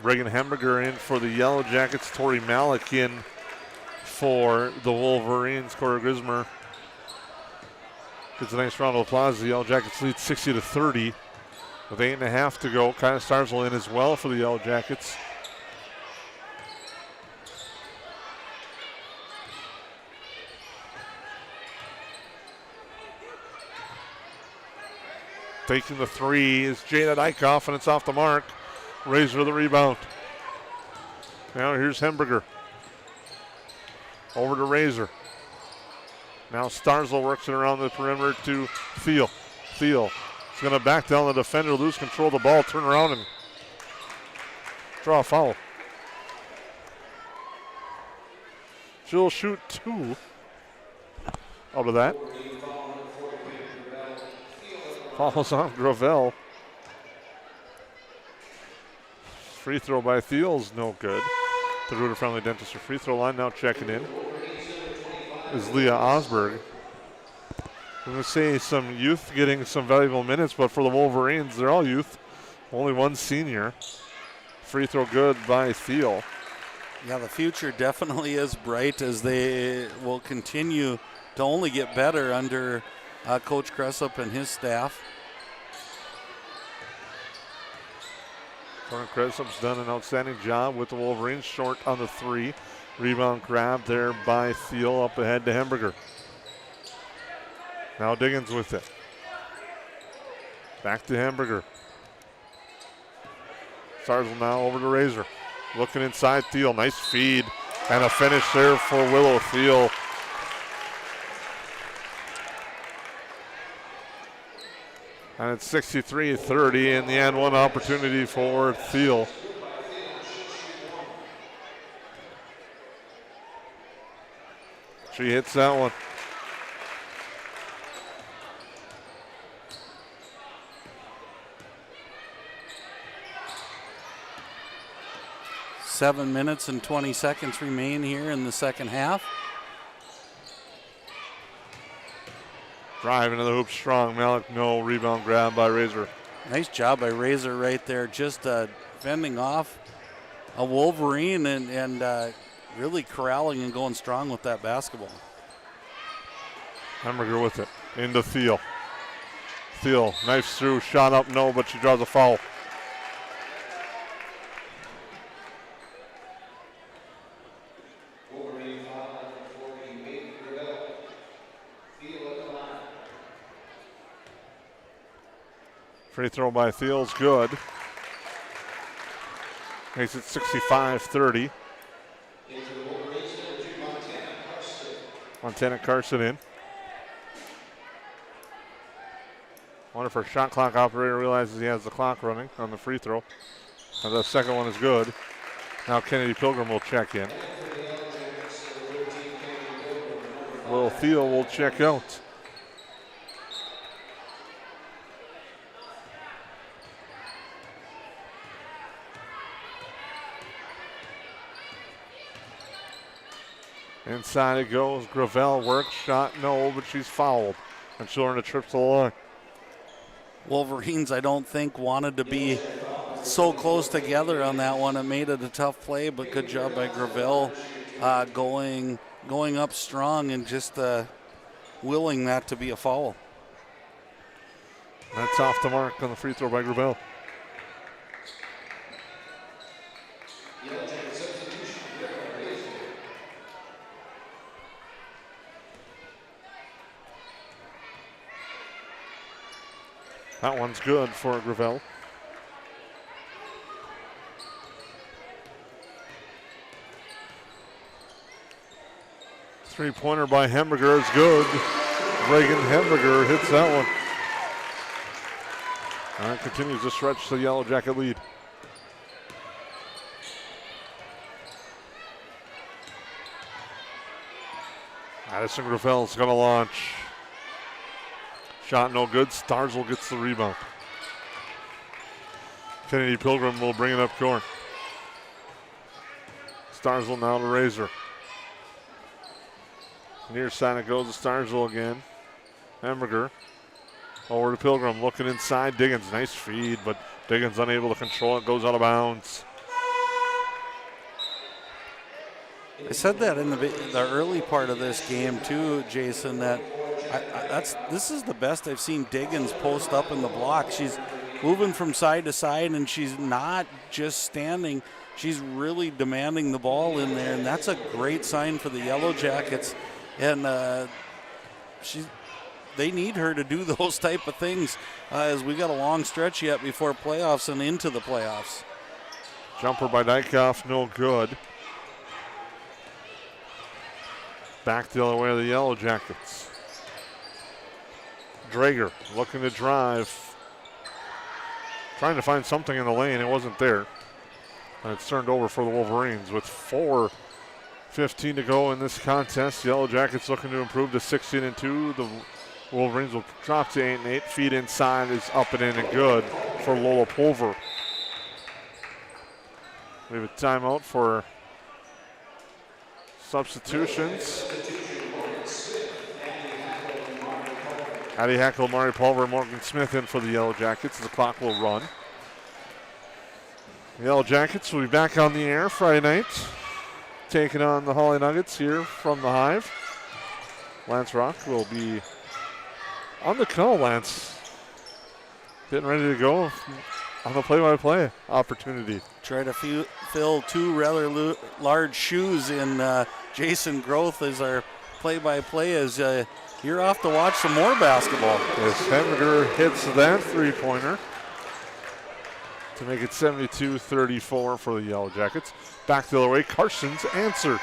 Reagan Hemberger in for the Yellow Jackets. Tori Malik in for the Wolverines. Cora Grismer gets a nice round of applause. The Yellow Jackets lead 60-30 with 8.5 to go. Kaya Starzl in as well for the Yellow Jackets. Taking the three is Jada Dykoff, and it's off the mark. Razor the rebound. Now here's Hemberger. Over to Razor. Now Starzl works it around the perimeter to Thiel. Thiel is going to back down the defender, lose control of the ball, turn around and draw a foul. She'll shoot two out of that. Falls on Gravel. Free throw by Thiel's no good. The Rooter Friendly Dentistry free throw line now checking in is Leah Osberg. I'm going to say some youth getting some valuable minutes, but for the Wolverines, they're all youth. Only one senior. Free throw good by Thiel. Yeah, the future definitely is bright as they will continue to only get better under Coach Cressup and his staff. Corbin Cressup's done an outstanding job with the Wolverines. Short on the three. Rebound grab there by Thiel, up ahead to Hemberger. Now Diggins with it. Back to Hemberger. Starzl now over to Razor. Looking inside Thiel. Nice feed. And a finish there for Willow Thiel. And it's 63-30 in the end. One opportunity for Thiel. She hits that one. Seven minutes and 20 seconds remain here in the second half. Drive into the hoop strong. Malik, no. Rebound grab by Razor. Nice job by Razor right there. Just fending off a Wolverine and really corralling and going strong with that basketball. Hemberger with it. Into Thiel. Thiel, knifes through, shot up, no, but she draws a foul. Free throw by Thiel's good. Makes it 65-30. Montana Carson in. Wonder if our shot clock operator realizes he has the clock running on the free throw. And the second one is good. Now Kennedy Pilgrim will check in. Will Thiel will check out. Inside it goes. Gravel works. Shot no, but she's fouled. And she'll earn a trip to the line. Wolverines, I don't think, wanted to be so close together on that one. It made it a tough play, but good job by Gravel going up strong and just willing that to be a foul. That's off the mark on the free throw by Gravel. That one's good for Gravel. Three-pointer by Hemberger is good. Reagan Hemberger hits that one. And continues to stretch the Yellow Jacket lead. Addison Gravel's going to launch. Shot no good. Starzl gets the rebound. Kennedy Pilgrim will bring it up court. Starzl now to Razor. Near side it goes to Starzl again. Hemberger over to Pilgrim, looking inside. Diggins, nice feed, but Diggins unable to control it, goes out of bounds. I said that in the early part of this game too, Jason, that this is the best I've seen Diggins post up in the block. She's moving from side to side, and she's not just standing. She's really demanding the ball in there, and that's a great sign for the Yellow Jackets. And they need her to do those type of things as we got a long stretch yet before playoffs and into the playoffs. Jumper by Dykoff, no good. Back the other way of the Yellow Jackets. Drager looking to drive. Trying to find something in the lane. It wasn't there. And it's turned over for the Wolverines with 4:15 to go in this contest. Yellow Jackets looking to improve to 16-2. The Wolverines will drop to 8-8. Feed inside is up and in and good for Lola Pulver. We have a timeout for substitutions. Addie Hackle, Mari Pulver, Morgan Smith in for the Yellow Jackets. The clock will run. The Yellow Jackets will be back on the air Friday night, taking on the Holly Nuggets here from the Hive. Lance Rock will be on the call. Lance, getting ready to go on the play-by-play opportunity. Try to fill two rather large shoes in Jason Groth as our play-by-play as you're off to watch some more basketball. As Hemberger hits that three-pointer to make it 72-34 for the Yellow Jackets. Back the other way, Carson's answers.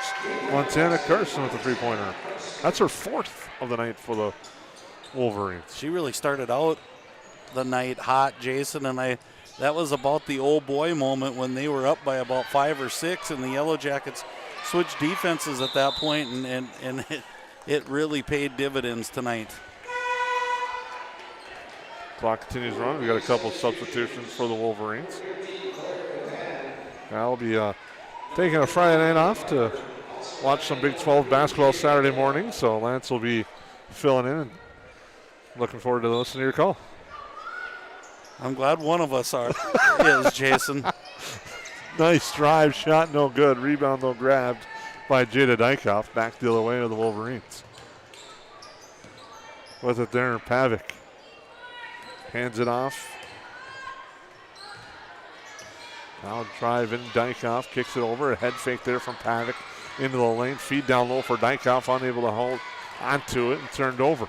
Montana Carson with the three-pointer. That's her fourth of the night for the Wolverines. She really started out the night hot, Jason, and that was about the old boy moment when they were up by about 5 or 6, and the Yellow Jackets switched defenses at that point, and it really paid dividends tonight. Clock continues running. We got a couple of substitutions for the Wolverines. I'll be taking a Friday night off to watch some Big 12 basketball Saturday morning, so Lance will be filling in and looking forward to listening to your call. I'm glad one of us is, Jason. Nice drive, shot no good. Rebound though grabbed by Jada Dykoff. Back the other way of the Wolverines. With it there, Pavic hands it off. Now driving, Dykoff kicks it over. A head fake there from Pavic into the lane. Feed down low for Dykoff, unable to hold onto it and turned over.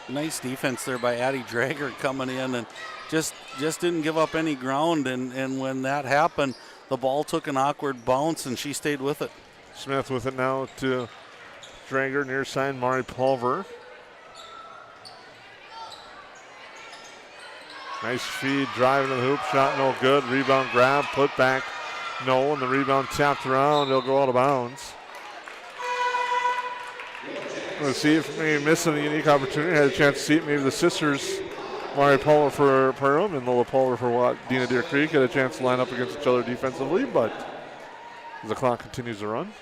nice defense there by Addie Drager coming in and just didn't give up any ground. And when that happened, the ball took an awkward bounce and she stayed with it. Smith with it now to Drager, near side, Mari Pulver. Nice feed, driving to the hoop, shot no good. Rebound grab, put back, no, and the rebound tapped around. It'll go out of bounds. Let's see if maybe missing a unique opportunity. Had a chance to see it. Maybe the sisters, Mari Pulver for Perham and Lola Pulver for Wadena Deer Creek, had a chance to line up against each other defensively, but the clock continues to run.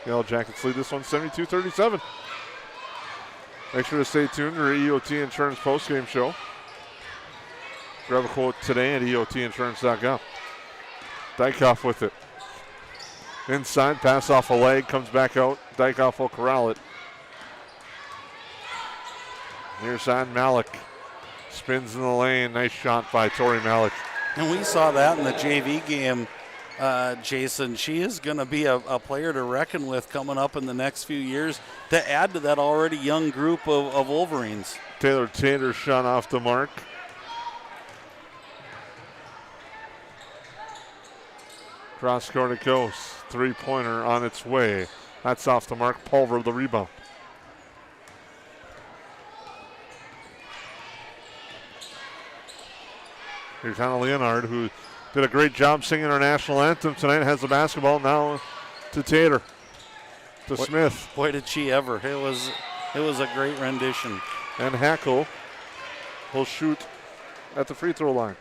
The Yellow Jackets lead this one 72-37. Make sure to stay tuned to our EOT Insurance postgame show. Grab a quote today at EOTinsurance.com. Dykoff with it. Inside, pass off a leg, comes back out. Dykoff will corral it. Near side, Malik spins in the lane. Nice shot by Tori Malik. And we saw that in the JV game, Jason. She is going to be a player to reckon with coming up in the next few years to add to that already young group of Wolverines. Taylor Tater shot off the mark. Cross court it goes. Three-pointer on its way. That's off the mark. Pulver the rebound. Here's Hannah Leonard, who did a great job singing our national anthem tonight. Has the basketball now to Tater. To Smith. Boy, did she ever. It was a great rendition. And Hackle will shoot at the free throw line.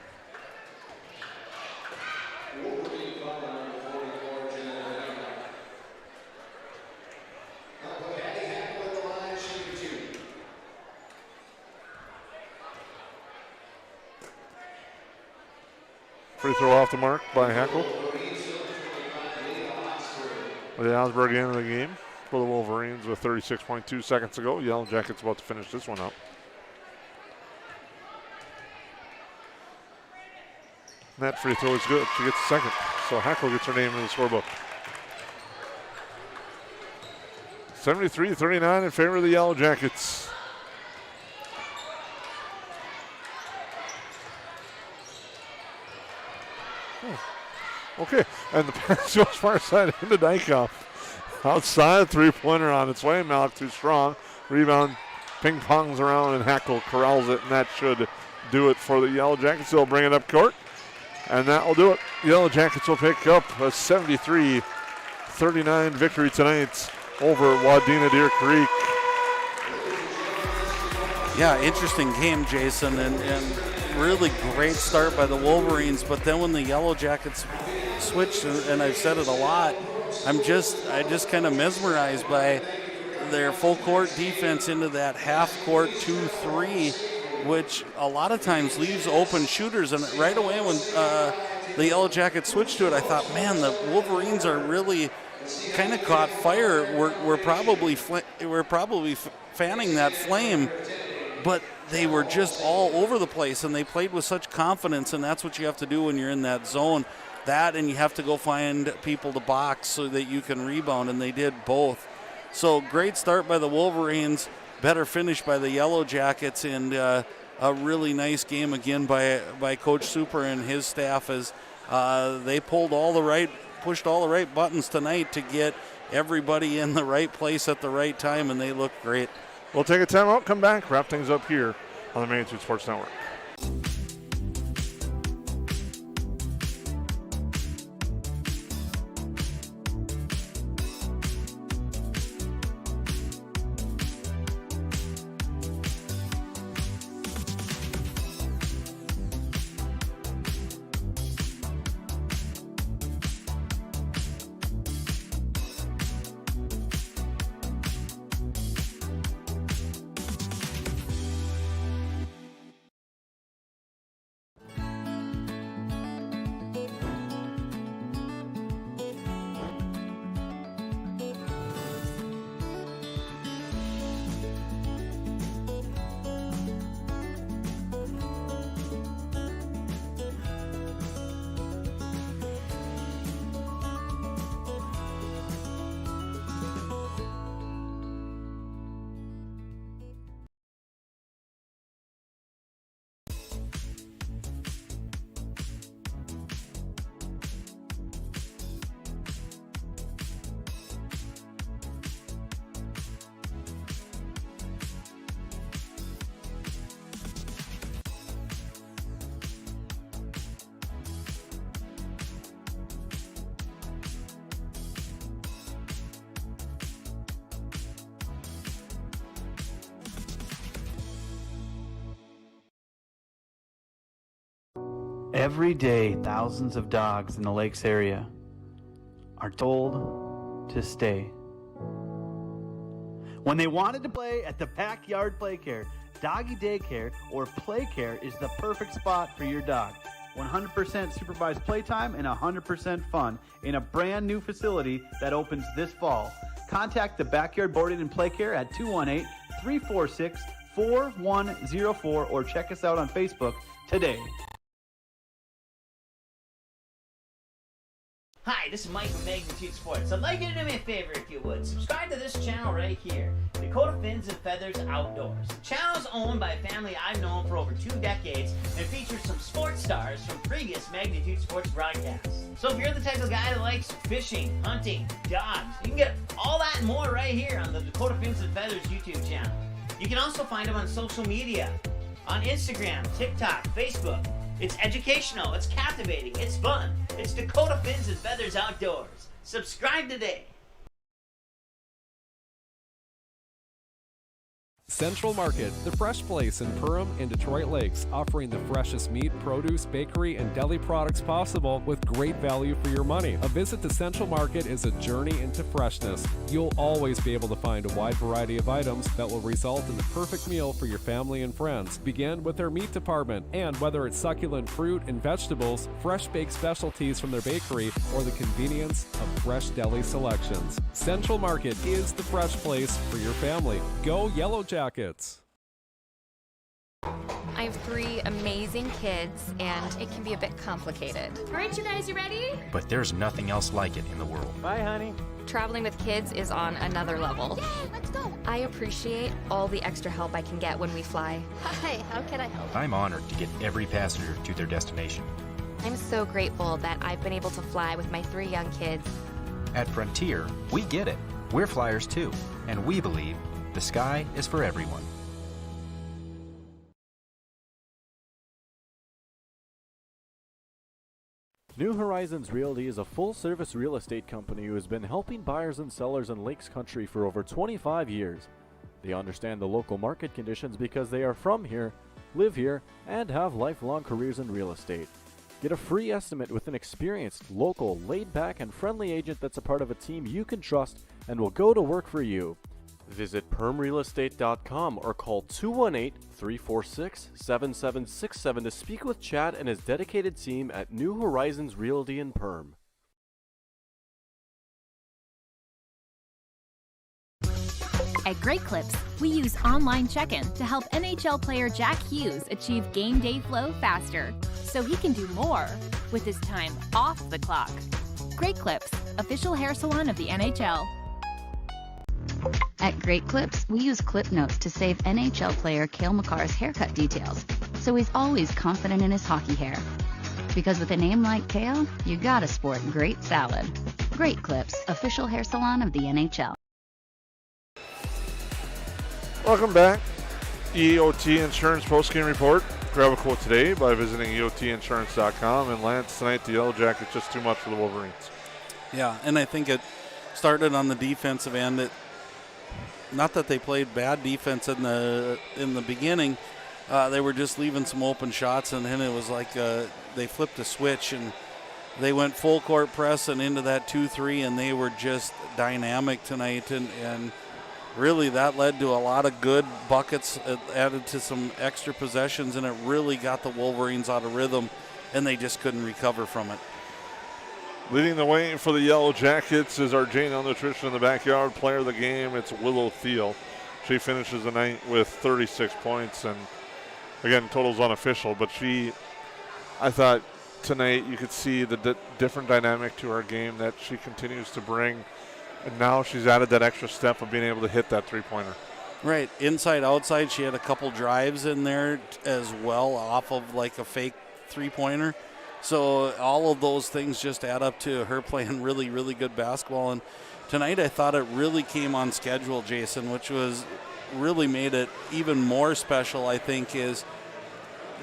Free throw off the mark by Hackle. The Augsburg end of the game for the Wolverines with 36.2 seconds to go. Yellow Jackets about to finish this one up. And that free throw is good. She gets a second. So Hackle gets her name in the scorebook. 73-39 in favor of the Yellow Jackets. Okay, and the pass goes far side into Dykoff. Outside, three-pointer on its way. Malik too strong. Rebound ping-pongs around and Hackle corrals it, and that should do it for the Yellow Jackets. They'll bring it up court, and that will do it. Yellow Jackets will pick up a 73-39 victory tonight over Wadena Deer Creek. Yeah, interesting game, Jason, and really great start by the Wolverines, but then when the Yellow Jackets switched, and I've said it a lot, I just kind of mesmerized by their full court defense into that half court 2-3, which a lot of times leaves open shooters. And right away when the Yellow Jackets switched to it, I thought, man, the Wolverines are really kind of caught fire. We're probably fanning that flame, but they were just all over the place, and they played with such confidence, and that's what you have to do when you're in that zone. That, and you have to go find people to box so that you can rebound, and they did both. So great start by the Wolverines, better finish by the Yellow Jackets, and a really nice game again by Coach Super and his staff as they pushed all the right buttons tonight to get everybody in the right place at the right time, and they look great. We'll take a timeout, come back, wrap things up here on the Main Street Sports Network. Every day, thousands of dogs in the lakes area are told to stay. When they wanted to play at the Backyard Playcare, Doggy Daycare, or Playcare is the perfect spot for your dog. 100% supervised playtime and 100% fun in a brand new facility that opens this fall. Contact the Backyard Boarding and Playcare at 218-346-4104 or check us out on Facebook today. Hi, this is Mike from Magnitude Sports. I'd like you to do me a favor if you would. Subscribe to this channel right here, Dakota Fins and Feathers Outdoors. The channel is owned by a family I've known for over 2 decades and features some sports stars from previous Magnitude Sports broadcasts. So if you're the type of guy that likes fishing, hunting, dogs, you can get all that and more right here on the Dakota Fins and Feathers YouTube channel. You can also find them on social media, on Instagram, TikTok, Facebook. It's educational, it's captivating, it's fun. It's Dakota Fins and Feathers Outdoors. Subscribe today. Central Market, the fresh place in Perham and Detroit Lakes, offering the freshest meat, produce, bakery, and deli products possible with great value for your money. A visit to Central Market is a journey into freshness. You'll always be able to find a wide variety of items that will result in the perfect meal for your family and friends. Begin with their meat department, and whether it's succulent fruit and vegetables, fresh baked specialties from their bakery, or the convenience of fresh deli selections, Central Market is the fresh place for your family. Go Yellow Jackets. I have 3 amazing kids, and it can be a bit complicated. All right, you guys, you ready? But there's nothing else like it in the world. Bye, honey. Traveling with kids is on another level. Yay, let's go. I appreciate all the extra help I can get when we fly. Hi, how can I help? I'm honored to get every passenger to their destination. I'm so grateful that I've been able to fly with my 3 young kids. At Frontier, we get it. We're flyers too, and we believe the sky is for everyone. New Horizons Realty is a full-service real estate company who has been helping buyers and sellers in Lakes Country for over 25 years. They understand the local market conditions because they are from here, live here, and have lifelong careers in real estate. Get a free estimate with an experienced, local, laid-back, and friendly agent that's a part of a team you can trust and will go to work for you. Visit permrealestate.com or call 218-346-7767 to speak with Chad and his dedicated team at New Horizons Realty in Perm. At Great Clips, we use online check-in to help NHL player Jack Hughes achieve game day flow faster, so he can do more with his time off the clock. Great Clips, official hair salon of the NHL. At Great Clips, we use clip notes to save NHL player Cale Makar's haircut details, so he's always confident in his hockey hair. Because with a name like Cale, you gotta sport great salad. Great Clips, official hair salon of the NHL. Welcome back. EOT Insurance Postgame Report. Grab a quote today by visiting EOTinsurance.com. And Lance, tonight the Yellow Jackets just too much for the Wolverines. Yeah, and I think it started on the defensive end. Not that they played bad defense in the beginning. They were just leaving some open shots, and then it was like they flipped a switch and they went full court press and into that 2-3, and they were just dynamic tonight. And really that led to a lot of good buckets, added to some extra possessions, and it really got the Wolverines out of rhythm, and they just couldn't recover from it. Leading the way for the Yellow Jackets is our J&L Nutrition in the Backyard player of the game. It's Willow Thiel. She finishes the night with 36 points, and again, total's unofficial, but I thought tonight you could see the different dynamic to her game that she continues to bring, and now she's added that extra step of being able to hit that three-pointer. Right, inside, outside, she had a couple drives in there as well off of like a fake three-pointer. So all of those things just add up to her playing really, really good basketball. And tonight I thought it really came on schedule, Jason, which was really made it even more special, I think, is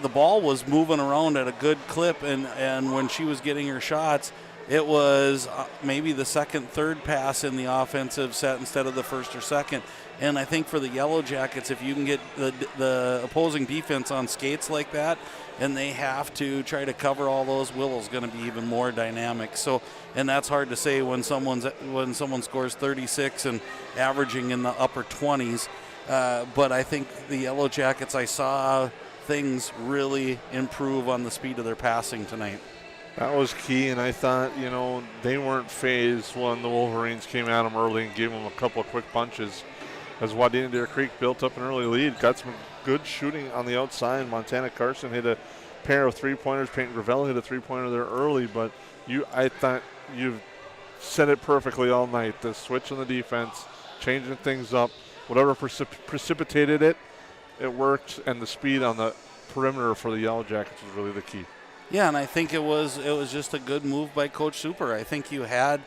the ball was moving around at a good clip, and when she was getting her shots, It was maybe the second, third pass in the offensive set instead of the first or second. And I think for the Yellow Jackets, if you can get the opposing defense on skates like that, and they have to try to cover all those, Willow's going to be even more dynamic. So, and that's hard to say when someone scores 36 and averaging in the upper 20s. But I think the Yellow Jackets, I saw things really improve on the speed of their passing tonight. That was key, and I thought, they weren't phased when the Wolverines came at them early and gave them a couple of quick punches. As Wadena Deer Creek built up an early lead, got some good shooting on the outside. Montana Carson hit a pair of three-pointers. Peyton Gravel hit a three-pointer there early, but I thought you've said it perfectly all night. The switch on the defense, changing things up, whatever precipitated it, it worked, and the speed on the perimeter for the Yellow Jackets was really the key. Yeah, and I think it was just a good move by Coach Super. I think you had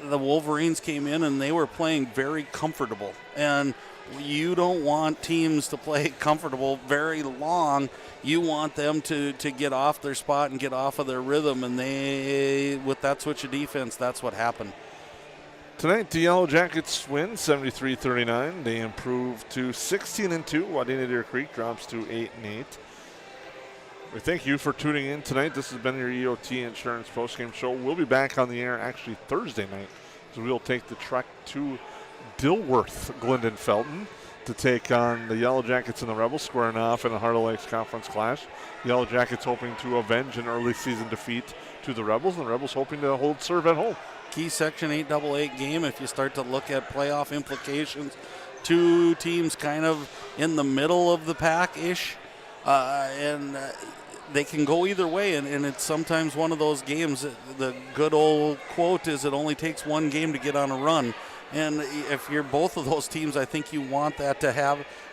the Wolverines came in and they were playing very comfortable, and you don't want teams to play comfortable very long. You want them to get off their spot and get off of their rhythm, and with that switch of defense, that's what happened. Tonight, the Yellow Jackets win 73-39. They improve to 16-2. Wadena Deer Creek drops to 8-8. We thank you for tuning in tonight. This has been your EOT Insurance Postgame Show. We'll be back on the air actually Thursday night, so we'll take the trek to Dilworth, Glendon Felton, to take on the Yellow Jackets and the Rebels, squaring off in a Heart of Lakes Conference clash. The Yellow Jackets hoping to avenge an early season defeat to the Rebels, and the Rebels hoping to hold serve at home. Key Section 8AA game, if you start to look at playoff implications, two teams kind of in the middle of the pack-ish, and they can go either way, and it's sometimes one of those games. The good old quote is, it only takes one game to get on a run. And if you're both of those teams, I think you want that to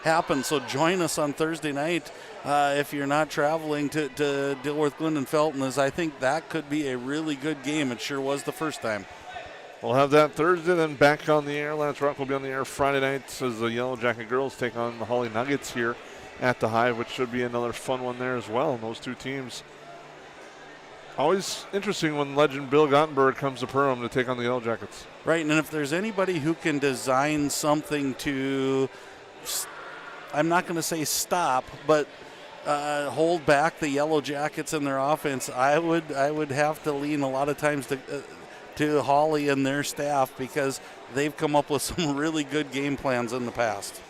happen. So join us on Thursday night if you're not traveling to Dilworth, Glendon Felton, as I think that could be a really good game. It sure was the first time. We'll have that Thursday, then back on the air. Lance Rock will be on the air Friday night as the Yellow Jacket girls take on the Holly Nuggets here at the Hive, which should be another fun one there as well. And those two teams, always interesting when legend Bill Gottenberg comes to Perham to take on the Yellow Jackets. Right, and if there's anybody who can design something to, I'm not going to say stop, but hold back the Yellow Jackets in their offense, I would have to lean a lot of times to Holly and their staff, because they've come up with some really good game plans in the past.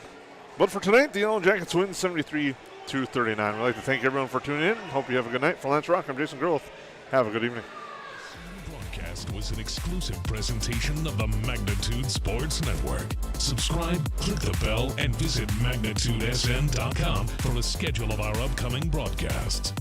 But for tonight, the Yellow Jackets win 73-39. We'd like to thank everyone for tuning in. Hope you have a good night. For Lance Rock, I'm Jason Groth. Have a good evening. Broadcast was an exclusive presentation of the Magnitude Sports Network. Subscribe, click the bell, and visit magnitudesn.com for a schedule of our upcoming broadcasts.